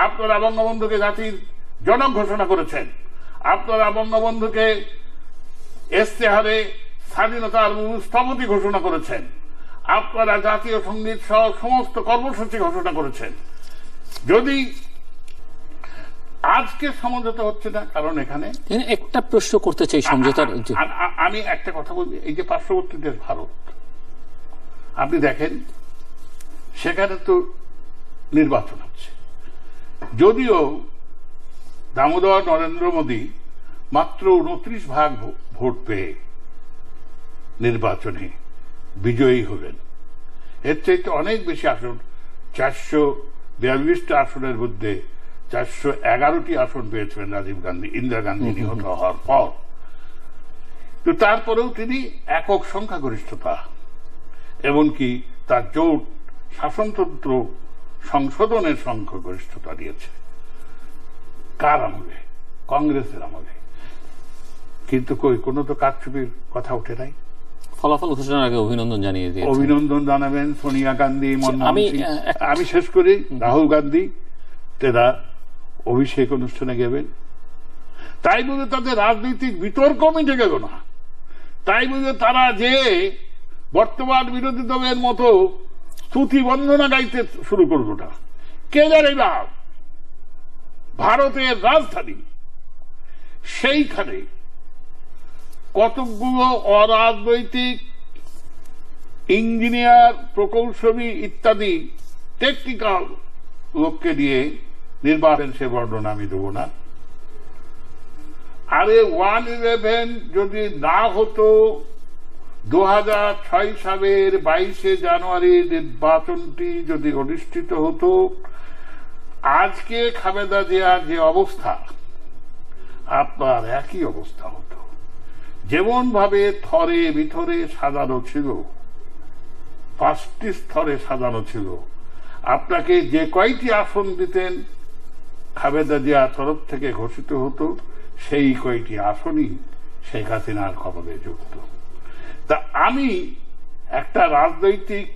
আপনারা বঙ্গবন্ধুকে জাতির জনক ঘোষণা করেছেন, আপনারা বঙ্গবন্ধুকে ইশতেহারে স্বাধীনতার স্থপতি ঘোষণা করেছেন, আপনারা জাতীয় সঙ্গীত সহ সমস্ত কর্মসূচি ঘোষণা করেছেন। যদি আজকে সমঝোতা হচ্ছে না, কারণ এখানে একটা প্রশ্ন করতে চাই সমঝোতার, আমি একটা কথা বলবি, এই যে পার্শ্ববর্তী দেশ ভারত, আপনি দেখেন সেখানে তো নির্বাচন হচ্ছে, যদিও দামোদর নরেন্দ্র মোদী মাত্র 29% ভোট পেয়ে নির্বাচনে বিজয়ী হলেন। এর চাইতে অনেক বেশি আসন, 442টা আসনের মধ্যে 411টি আসন পেয়েছিলেন রাজীব গান্ধী, ইন্দিরা গান্ধী নিহত হওয়ার পর। তো তারপরেও তিনি একক সংখ্যাগরিষ্ঠতা, এমনকি তার জোট শাসনতন্ত্র সংশোধনের সংখ্যাগরিষ্ঠতা দিয়েছে। কার আমলে? কংগ্রেসের আমলে। কিন্তু কোনো তো কারচুপির কথা উঠে নাই। ফলাফল ঘোষণার আগে অভিনন্দন জানিয়ে দিয়ে অভিনন্দন জানাবেন সোনিয়া গান্ধী, মনমোহন সিং, আমি শেষ করি রাহুল গান্ধী, তেরা অভিষেক অনুষ্ঠানে গেবেন। তাই বলে তাদের রাজনৈতিক বিতর্ক মিটে গেল না। তাই বলে তারা যে বর্তমান বিরোধী দলের মতো স্তুতি বন্দনা গাইতে শুরু করল না। কে জানে না ভারতের রাজধানী, সেইখানে কতগুলো অরাজনৈতিক ইঞ্জিনিয়ার, প্রকৌশলী ইত্যাদি টেকনিক্যাল লোককে দিয়ে নির্বাচন, সে বর্ণনা আমি দেব না। আরে 1/11 যদি না হতো, 2006 সালের 22শে জানুয়ারি নির্বাচনটি যদি অনুষ্ঠিত হতো, আজকে খালেদা জিয়ার যে অবস্থা, আপনার একই অবস্থা হতো। যেমন ভাবে থরে বিথরে সাজানো ছিল, 5টি স্তরে সাজানো ছিল, আপনাকে যে কয়টি আসন দিতেন খালেদা জিয়ার তরফ থেকে ঘোষিত হতো, সেই কয়টি আসনই শেখ হাসিনার কবলে যুক্ত। তা আমি একটা রাজনৈতিক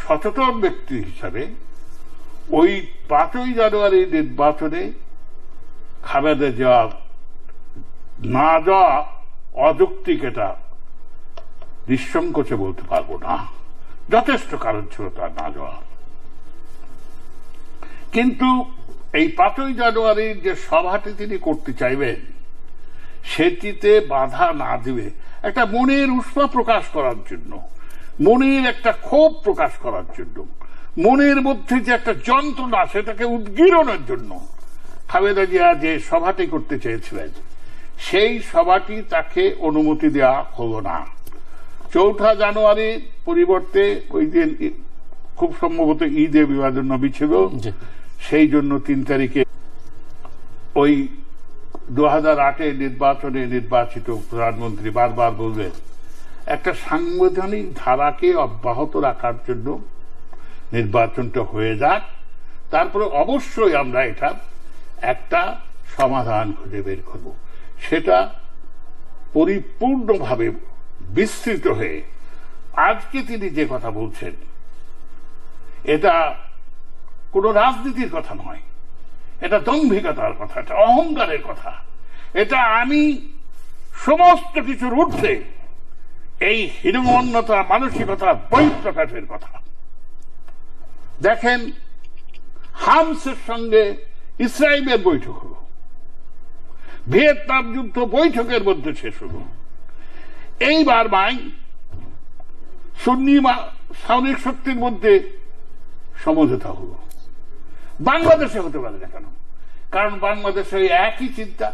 সচেতন ব্যক্তি হিসাবে ওই 5ই জানুয়ারি নির্বাচনে খালেদা জিয়া না যাওয়া অযৌক্তিক, এটা নিঃসংকোচে বলতে পারবো না। যথেষ্ট কারণ ছিল তার না যাওয়া। কিন্তু এই 5ই জানুয়ারির যে সভাটি তিনি করতে চাইবেন, সেটিতে বাধা না দিবে একটা মনের উষ্মা প্রকাশ করার জন্য, মনের একটা ক্ষোভ প্রকাশ করার জন্য, মনের মধ্যে যে একটা যন্ত্রণা, সেটাকে উদ্গীরণের জন্য খালেদা জিয়া যে সভাটি করতে চেয়েছিলেন, সেই সভাটি তাকে অনুমতি দেওয়া হলো না। 4 জানুয়ারির পরিবর্তে ওই দিন খুব সম্ভবত ঈদে মিলাদুন নবী ছিল, সেই জন্য 3 তারিখে ওই 2008 নির্বাচনে নির্বাচিত প্রধানমন্ত্রী বারবার বলবেন একটা সাংবিধানিক ধারাকে অব্যাহত রাখার জন্য নির্বাচনটা হয়ে যাক, তারপরে অবশ্যই আমরা এটা একটা সমাধান খুঁজে বের করব। সেটা পরিপূর্ণভাবে বিস্তৃত হয়ে আজকে তিনি যে কথা বলছেন এটা কোনো রাজনীতির কথা নয়, এটা দম্ভিকতার কথা, এটা অহংকারের কথা, এটা আমি সমস্ত কিছুর ঊর্ধ্বে এই হীনমন্যতা মানসিকতা বহিঃপ্রকাশের কথা। দেখেন, হামসের সঙ্গে ইসরায়েলের বৈঠক হলো, ভিয়েতনাম যুদ্ধ বৈঠকের মধ্যে শেষ হলো, এইবার মাই সুন্নি সামরিক শক্তির মধ্যে সমঝোতা হলো। বাংলাদেশে হতে পারে না কেন? কারণ বাংলাদেশে একই চিন্তা,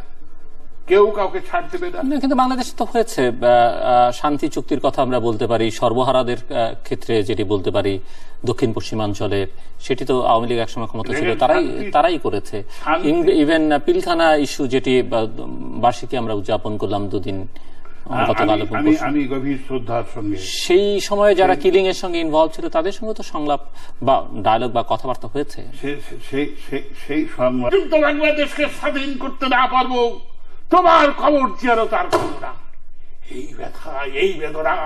কেউ কাউকে ছাড় দেবে না। কিন্তু বাংলাদেশে তো হয়েছে শান্তি চুক্তির কথা আমরা বলতে পারি, সর্বহারাদের ক্ষেত্রে যেটি বলতে পারি দক্ষিণ পশ্চিমাঞ্চলের, সেটি তো আওয়ামী লীগ একসময় ক্ষমতা ছিল, তারাই করেছে। ইভেন পিলখানা ইস্যু যেটি বার্ষিকী আমরা উদযাপন করলাম দুদিন, আমি গভীর শ্রদ্ধার সঙ্গে সেই সময়ে যারা কিলিং এর সঙ্গে ইনভলভ ছিল তাদের সঙ্গে তো সংলাপ বা ডায়ালগ বা কথাবার্তা হয়েছে। সেই সংলাপ বাংলাদেশকে স্বাধীন করতে না পারবো, তোমার খবর চেয়ারও তার খবর না। এই ব্যথা, এই বেদনা,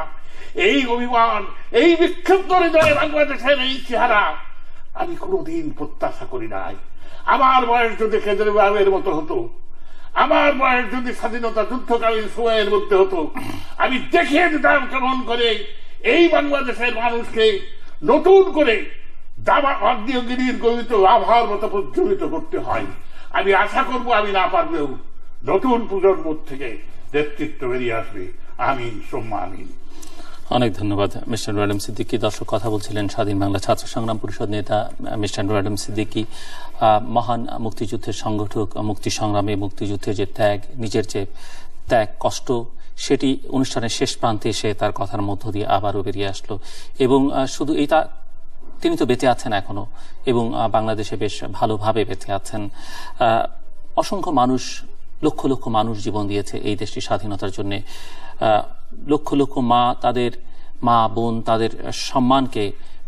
এই অভিমান, এই বিক্ষিপ্ত হৃদয়ে বাংলাদেশের এই চেহারা আমি কোনদিন প্রত্যাশা করি নাই। আমার বয়স যদি কেজরিওয়ালের মতো হতো, আমার বয়স যদি স্বাধীনতা যুদ্ধকালীন সময়ের মধ্যে হতো, আমি দেখিয়ে দিতাম কেমন করে এই বাংলাদেশের মানুষকে নতুন করে আগ্নেয়গিরির গঠিত লাভার মতো প্রজ্বলিত করতে হয়। আমি আশা করব আমি না পারলেও নতুন প্রজন্ম থেকে নেতৃত্ব বেরিয়ে আসবে। আমিন সুম্মা আমিন। অনেক ধন্যবাদ মিস্টার নুর আলম সিদ্দিকী। দর্শক, কথা বলছিলেন স্বাধীন বাংলা ছাত্র সংগ্রাম পরিষদ নেতা মিস্টার নুর আলম সিদ্দিকী, মহান মুক্তিযুদ্ধের সংগঠক। মুক্তি সংগ্রামে মুক্তিযুদ্ধের যে ত্যাগ, নিজের যে ত্যাগ কষ্ট, সেটি অনুষ্ঠানের শেষ প্রান্তে এসে তার কথার মধ্য দিয়ে আবারও বেরিয়ে আসলো। এবং শুধু এইটা, তিনি তো বেঁচে আছেন এখনো এবং বাংলাদেশে বেশ ভালোভাবে বেঁচে আছেন। অসংখ্য মানুষ, লক্ষ লক্ষ মানুষ জীবন দিয়েছে এই দেশটি স্বাধীনতার জন্য। লক্ষ লক্ষ মা, তাদের মা বোন, তাদের সম্মানকে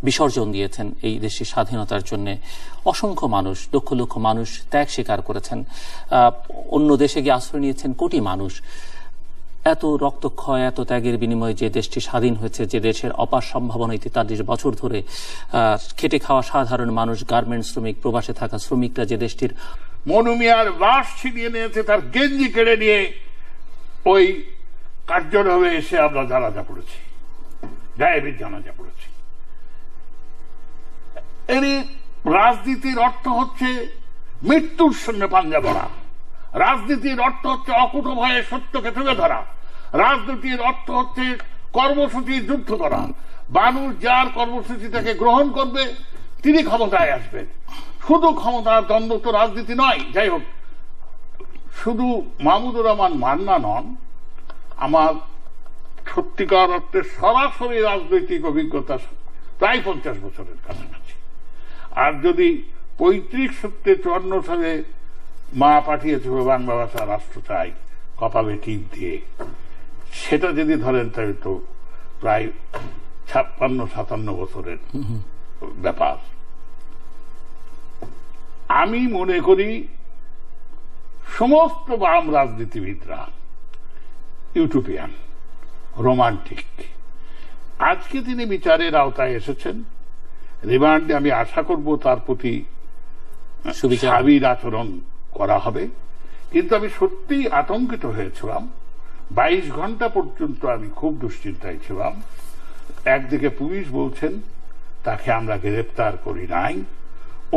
বিসর্জন দিয়েছেন এই দেশটি স্বাধীনতার জন্য। অসংখ্য মানুষ, লক্ষ লক্ষ মানুষ ত্যাগ স্বীকার করেছেন, অন্য দেশে গিয়ে আশ্রয় নিয়েছেন কোটি মানুষ। এত রক্তক্ষয়, এত ত্যাগের বিনিময়ে যে দেশটি স্বাধীন হয়েছে, যে দেশের অপার সম্ভাবনা 43 বছর ধরে খেটে খাওয়া সাধারণ মানুষ, গার্মেন্টস শ্রমিক, প্রবাসে থাকা শ্রমিকরা যে দেশটির মনু মিয়ার লাশ ছিনিয়ে নিয়েছে, তার গেঞ্জি কেড়ে নিয়ে ওই কার্যক্রমে এসে আমরা জানাজা পড়েছি, গায়েবীর জানাজা পড়েছি। এর রাজনীতির অর্থ হচ্ছে মৃত্যুর সঙ্গে পাঞ্জা ধরা, রাজনীতির অর্থ হচ্ছে অকুট ভয়ে সত্যকে তুলে ধরা, রাজনীতির অর্থ হচ্ছে কর্মসূচির যুদ্ধ করা। মানুষ যার কর্মসূচি তাকে গ্রহণ করবে তিনি ক্ষমতায় আসবেন। শুধু ক্ষমতার দ্বন্দ্ব তো রাজনীতি নয়। যাই হোক, শুধু মাহমুদুর রহমান মান্না নন, আমার সত্যিকার অর্থে সরাসরি রাজনৈতিক অভিজ্ঞতা প্রায় 50 বছরের কাছাকাছি। আর যদি 35-54 সালে মা পাঠিয়েছে বাংলা ভাষা রাষ্ট্র চাই কপালে টিপ দিয়ে, সেটা যদি ধরেন তাহলে তো প্রায় 56-57 বছরের ব্যাপার। আমি মনে করি সমস্ত বাম রাজনীতিবিদরা ইউটোপিয়ান, রোমান্টিক। আজকে তিনি বিচারের আওতায় এসেছেন, রিমান্ডে আমি আশা করব তার প্রতি স্বাভাবিক আচরণ করা হবে। কিন্তু আমি সত্যিই আতঙ্কিত হয়েছিলাম। 22 ঘন্টা পর্যন্ত আমি খুব দুশ্চিন্তায় ছিলাম। একদিকে পুলিশ বলছেন তাকে আমরা গ্রেফতার করি নাই,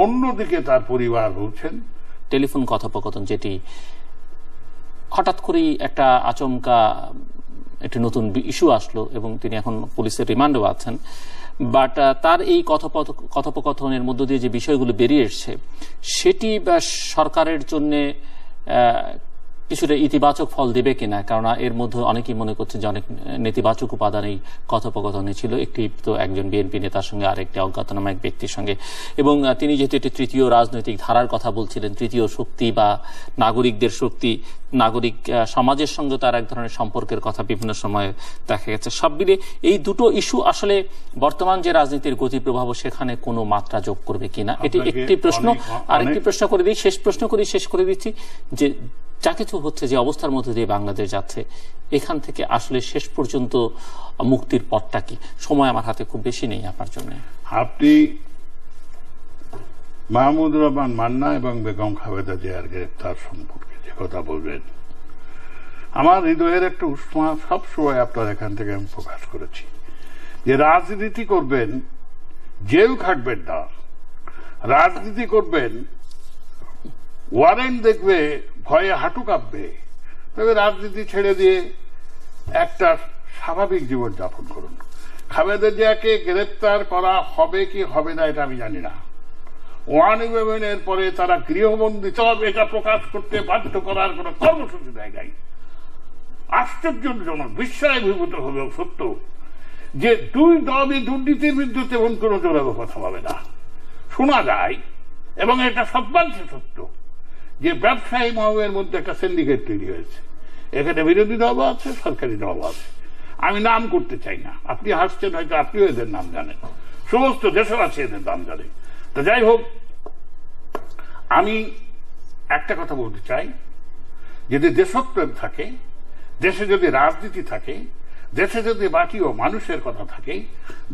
অন্যদিকে তার পরিবার বলছেন। টেলিফোন কথোপকথন যেটি হঠাৎ করেই একটা আচমকা একটি নতুন ইস্যু আসলো এবং তিনি এখন পুলিশের রিমান্ডেও আছেন। বাট তার এই কথোপকথনের মধ্য দিয়ে যে বিষয়গুলো বেরিয়ে এসছে সেটি সরকারের জন্য কিছুটা ইতিবাচক ফল দেবে কিনা, কারণ এর মধ্যে অনেকেই মনে করছে যে অনেক নেতিবাচক উপাদান এই কথোপকথনে ছিল। একটি তো একজন বিএনপি নেতার সঙ্গে, আরেকটি অজ্ঞাতনামা এক ব্যক্তির সঙ্গে, এবং তিনি যেহেতু একটি তৃতীয় রাজনৈতিক ধারার কথা বলছিলেন, তৃতীয় শক্তি বা নাগরিকদের শক্তি, নাগরিক সমাজের সঙ্গে তার এক ধরনের সম্পর্কের কথা বিভিন্ন সময়ে দেখা গেছে। সব মিলিয়ে এই দুটো ইস্যু আসলে বর্তমান যে রাজনীতির গতি প্রভাব সেখানে কোনো মাত্রা যোগ করবে কিনা, এটি একটি প্রশ্ন। আরেকটি প্রশ্ন করে দিই, শেষ প্রশ্ন করি, শেষ করে দিচ্ছি যে যা কিছু হচ্ছে, যে অবস্থার মধ্যে দিয়ে বাংলাদেশ যাচ্ছে, এখান থেকে আসলে শেষ পর্যন্ত মুক্তির পথটা কি? সময় আমার হাতে খুব বেশি নেই আপনার জন্য। আপনি মাহমুদুর রহমান মান্না এবং বেগম খালেদা জিয়ার গ্রেফতার সম্পর্কে যে কথা বলবেন, আমার হৃদয়ের একটা উষ্মা সবসময় আপনার এখান থেকে আমি প্রকাশ করেছি যে রাজনীতি করবেন, জেল খাটবেন না, রাজনীতি করবেন, ওয়ারেন্ট দেখবে ভয়ে হাঁটু কাঁপবে, তবে রাজনীতি ছেড়ে দিয়ে একটা স্বাভাবিক জীবন যাপন করুন। খালেদা জিয়াকে গ্রেপ্তার করা হবে কি হবে না এটা আমি জানি না। 1/11 পরে তারা গৃহবন্দী সব এটা প্রকাশ করতে বাধ্য করার কোন কর্মসূচি দেয় নাই। আশ্চর্যজনক, বিস্ময়ভূত হলেও সত্য যে দুই দলই দুর্নীতির বিরুদ্ধে তেমন কোন জোরালো কথা বলে না। শোনা যায় এবং এটা সর্বাংশে সত্য যে ব্যবসায়ী মহলের মধ্যে একটা সিন্ডিকেট তৈরি হয়েছে। এখানে বিরোধী দল আছে, সরকারি দল আছে, আমি নাম করতে চাই না। আপনি হাসছেন, হয়তো আপনিও এদের নাম জানেন, সমস্ত দেশবাসী এদের নাম জানে। তো যাই হোক, আমি একটা কথা বলতে চাই, যদি দেশপ্রেম থাকে, দেশে যদি রাজনীতি থাকে, দেশে যদি বাকিও মানুষের কথা থাকে,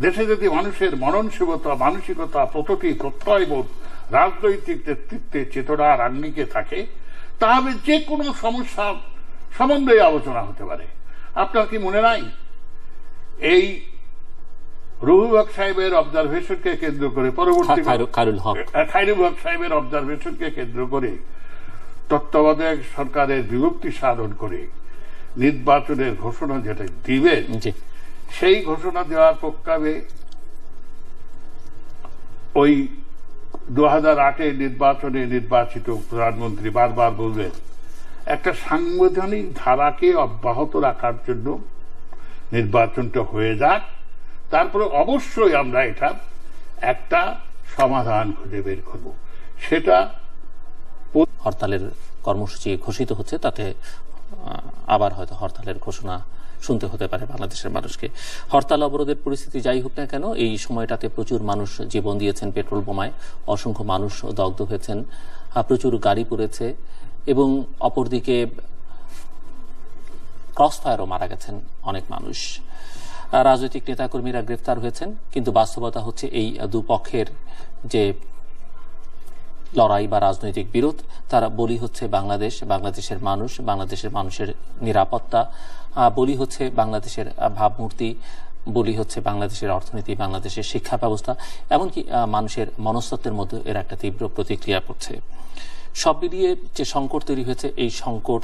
দেশে যদি মানুষের মননশীলতা, মানসিকতা, প্রতি প্রত্যয়বোধ, রাজনৈতিক নেতৃত্বে চেতনার আঙ্গিকে থাকে, তাহলে যে কোনো সমস্যা সম্বন্ধে আলোচনা হতে পারে। আপনার কি মনে নাই এই রুহুল হক সাহেবের অবজারভেশনকে কেন্দ্র করে, পরবর্তী খায়রুল হক সাহেবের অবজারভেশনকে কেন্দ্র করে তত্ত্বাবধায়ক সরকারের বিভক্তি সাধন করে নির্বাচনের ঘোষণা যেটা দিবেন, সেই ঘোষণা দেওয়ার প্রস্তাবে ওই 2008 নির্বাচনে নির্বাচিত প্রধানমন্ত্রী বারবার বলবেন একটা সাংবিধানিক ধারাকে অব্যাহত রাখার জন্য নির্বাচনটা হয়ে যাক, তারপরে অবশ্যই আমরা এটা একটা সমাধান খুঁজে বের করব। সেটা হরতালের কর্মসূচি ঘোষিত হচ্ছে, তাতে আবার হয়তো হরতালের ঘোষণা শুনতে হতে পারে বাংলাদেশের মানুষকে। হরতাল অবরোধের পরিস্থিতি যাই হোক না কেন, এই সময়টাতে প্রচুর মানুষ জীবন দিয়েছেন পেট্রোল বোমায়, অসংখ্য মানুষ দগ্ধ হয়েছেন, প্রচুর গাড়ি পুড়েছে এবং অপরদিকে ক্রস ফায়ারও মারা গেছেন অনেক মানুষ। রাজনৈতিক নেতাকর্মীরা গ্রেফতার হয়েছেন, কিন্তু বাস্তবতা হচ্ছে এই দুপক্ষের যে লড়াই বা রাজনৈতিক বিরোধ, তারা বলি হচ্ছে বাংলাদেশ, বাংলাদেশের মানুষ, বাংলাদেশের মানুষের নিরাপত্তা, বলি হচ্ছে বাংলাদেশের ভাবমূর্তি, বলি হচ্ছে বাংলাদেশের অর্থনীতি, বাংলাদেশের শিক্ষা ব্যবস্থা, এমনকি মানুষের মনস্তত্ত্বের মধ্যে এর একটা তীব্র প্রতিক্রিয়া পড়ছে। সব মিলিয়ে যে সংকট তৈরি হয়েছে, এই সংকট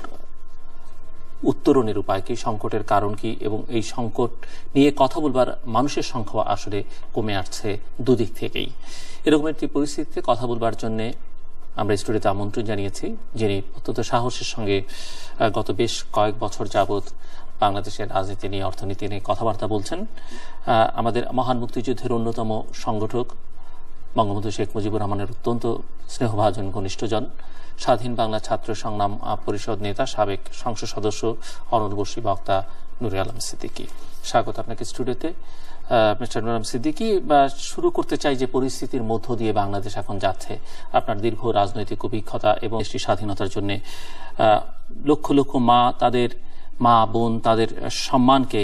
উত্তরণের উপায় কি, সংকটের কারণ কি, এবং এই সংকট নিয়ে কথা বলবার মানুষের সংখ্যা আসলে কমে আসছে দুদিক থেকেই। এরকম একটি পরিস্থিতিতে কথা বলবার জন্য আমরা স্টুডিওতে আমন্ত্রণ জানিয়েছি যিনি অত্যন্ত সাহসের সঙ্গে গত বেশ কয়েক বছর যাবৎ বাংলাদেশের রাজনীতি নিয়ে, অর্থনীতি নিয়ে কথাবার্তা বলছেন। আমাদের মহান মুক্তিযুদ্ধের অন্যতম সংগঠক বঙ্গবন্ধু শেখ মুজিবুর রহমানের অত্যন্ত স্নেহভাজন ঘনিষ্ঠজন, স্বাধীন বাংলা ছাত্র সংগ্রাম পরিষদ নেতা, সাবেক সংসদ সদস্য, অনর্বশী বক্তা নুরে আলম সিদ্দিকী। স্বাগত আপনাকে স্টুডিওতে। মিস্টার নুরে আলম সিদ্দিকী, শুরু করতে চাই যে পরিস্থিতির মধ্য দিয়ে বাংলাদেশ এখন যাচ্ছে, আপনার দীর্ঘ রাজনৈতিক অভিজ্ঞতা এবং দেশটির স্বাধীনতার জন্য লক্ষ লক্ষ মা, তাদের মা বোন, তাদের সম্মানকে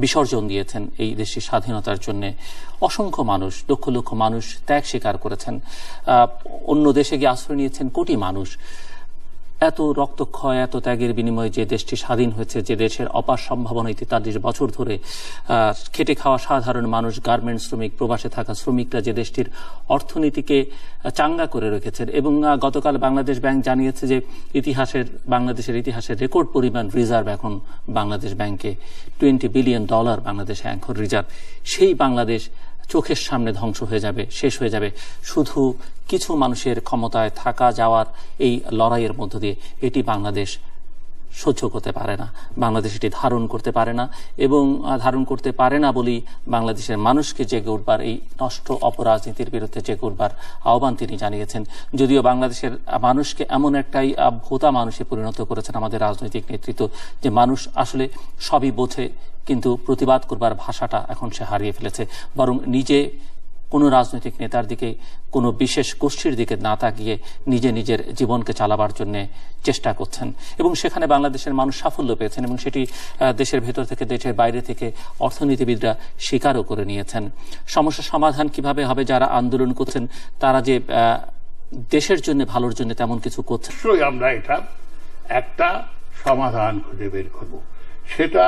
বিসর্জন দিয়েছেন এই দেশের স্বাধীনতার জন্য। অসংখ্য মানুষ, লক্ষ লক্ষ মানুষ ত্যাগ স্বীকার করেছেন, অন্য দেশে গিয়ে আশ্রয় নিয়েছেন কোটি মানুষ। এত রক্তক্ষয়, এত ত্যাগের বিনিময়ে যে দেশটি স্বাধীন হয়েছে, যে দেশের অপার সম্ভাবনা 43 বছর ধরে খেটে খাওয়া সাধারণ মানুষ, গার্মেন্টস শ্রমিক, প্রবাসে থাকা শ্রমিকরা যে দেশটির অর্থনীতিকে চাঙ্গা করে রেখেছেন। এবং গতকাল বাংলাদেশ ব্যাংক জানিয়েছে যে বাংলাদেশের ইতিহাসের রেকর্ড পরিমাণ রিজার্ভ এখন বাংলাদেশ ব্যাংকে, $20 বিলিয়ন বাংলাদেশ এখন রিজার্ভ। সেই বাংলাদেশ চোখের সামনে ধ্বংস হয়ে যাবে, শেষ হয়ে যাবে শুধু কিছু মানুষের ক্ষমতায় থাকা যাওয়ার এই লড়াইয়ের মধ্য দিয়ে। এটি বাংলাদেশ সহ্য করতে পারে না, বাংলাদেশ এটি ধারণ করতে পারে না, এবং ধারণ করতে পারে না বলেই বাংলাদেশের মানুষকে জেগে উঠবার, এই নষ্ট অপরাজনীতির বিরুদ্ধে জেগে উঠবার আহ্বান তিনি জানিয়েছেন। যদিও বাংলাদেশের মানুষকে এমন একটাই ভোতা মানুষে পরিণত করেছেন আমাদের রাজনৈতিক নেতৃত্ব যে মানুষ আসলে সবই বোঝে, কিন্তু প্রতিবাদ করবার ভাষাটা এখন সে হারিয়ে ফেলেছে, বরং নিজে কোনো রাজনৈতিক নেতার দিকে, কোনো বিশেষ গোষ্ঠীর দিকে না তাকিয়ে নিজের জীবনকে চালাবার জন্য চেষ্টা করছেন এবং সেখানে বাংলাদেশের মানুষ সাফল্য পেয়েছেন এবং সেটি দেশের ভেতর থেকে, দেশের বাইরে থেকে অর্থনীতিবিদরা স্বীকারও করে নিয়েছেন। সমস্যা সমাধান কিভাবে হবে? যারা আন্দোলন করছেন তারা যে দেশের জন্য, ভালোর জন্য তেমন কিছু করছে, অবশ্যই আমরা এটা একটা সমাধান খুঁজে বের করব। সেটা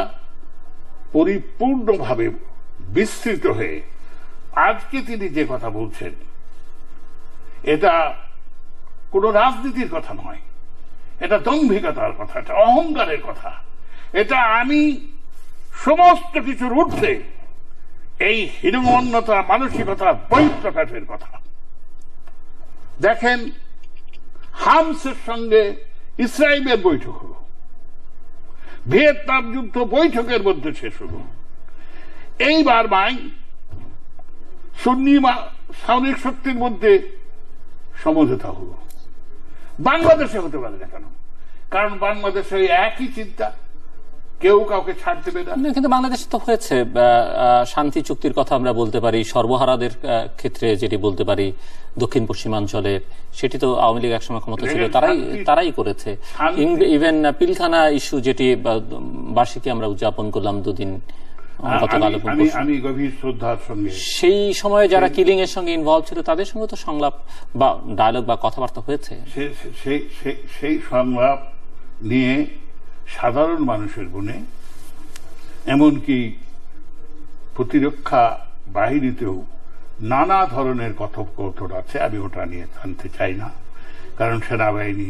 পরিপূর্ণভাবে বিস্তৃত হয়ে আজকে তিনি যে কথা বলছেন এটা কোনো রাজনীতির কথা নয়, এটা দম্ভিকতার কথা, এটা অহংকারের কথা, এটা আমি সমস্ত কিছুর ঊর্ধ্বে এই হীনমন্যতা মানসিকতা বহিঃপ্রকাশের কথা। দেখেন, হামসের সঙ্গে ইসরায়েলের বৈঠক হলো, ভিয়েতনাম যুদ্ধ বৈঠকের মধ্যে শেষ হলো, এইবার সুন্নি সামরিক শক্তির মধ্যে সমঝোতা হলো। বাংলাদেশে হতে পারে না কেন? কারণ বাংলাদেশে একই চিন্তা, কেউ কাউকে ছাড় দেবে না। কিন্তু বাংলাদেশে তো হয়েছে শান্তি চুক্তির কথা আমরা বলতে পারি, সর্বহারাদের ক্ষেত্রে যেটি বলতে পারি দক্ষিণ পশ্চিমাঞ্চলে, সেটি তো আওয়ামী লীগ একসময় ক্ষমতা ছিল, তারাই করেছে। ইভেন পিলখানা ইস্যু, যেটি বার্ষিকী আমরা উদযাপন করলাম দুদিন আমি গভীর শ্রদ্ধার সঙ্গে, সেই সময়ে যারা কিলিং এর সঙ্গে ইনভলভ ছিল তাদের সঙ্গে তো সংলাপ বা ডায়ালগ বা কথাবার্তা হয়েছে। সেই সংলাপ নিয়ে সাধারণ মানুষের মনে, এমনকি প্রতিরক্ষা বাহিনীতেও নানা ধরনের কথোপকথন আছে। আমি ওটা নিয়ে জানতে চাই না, কারণ সেনাবাহিনী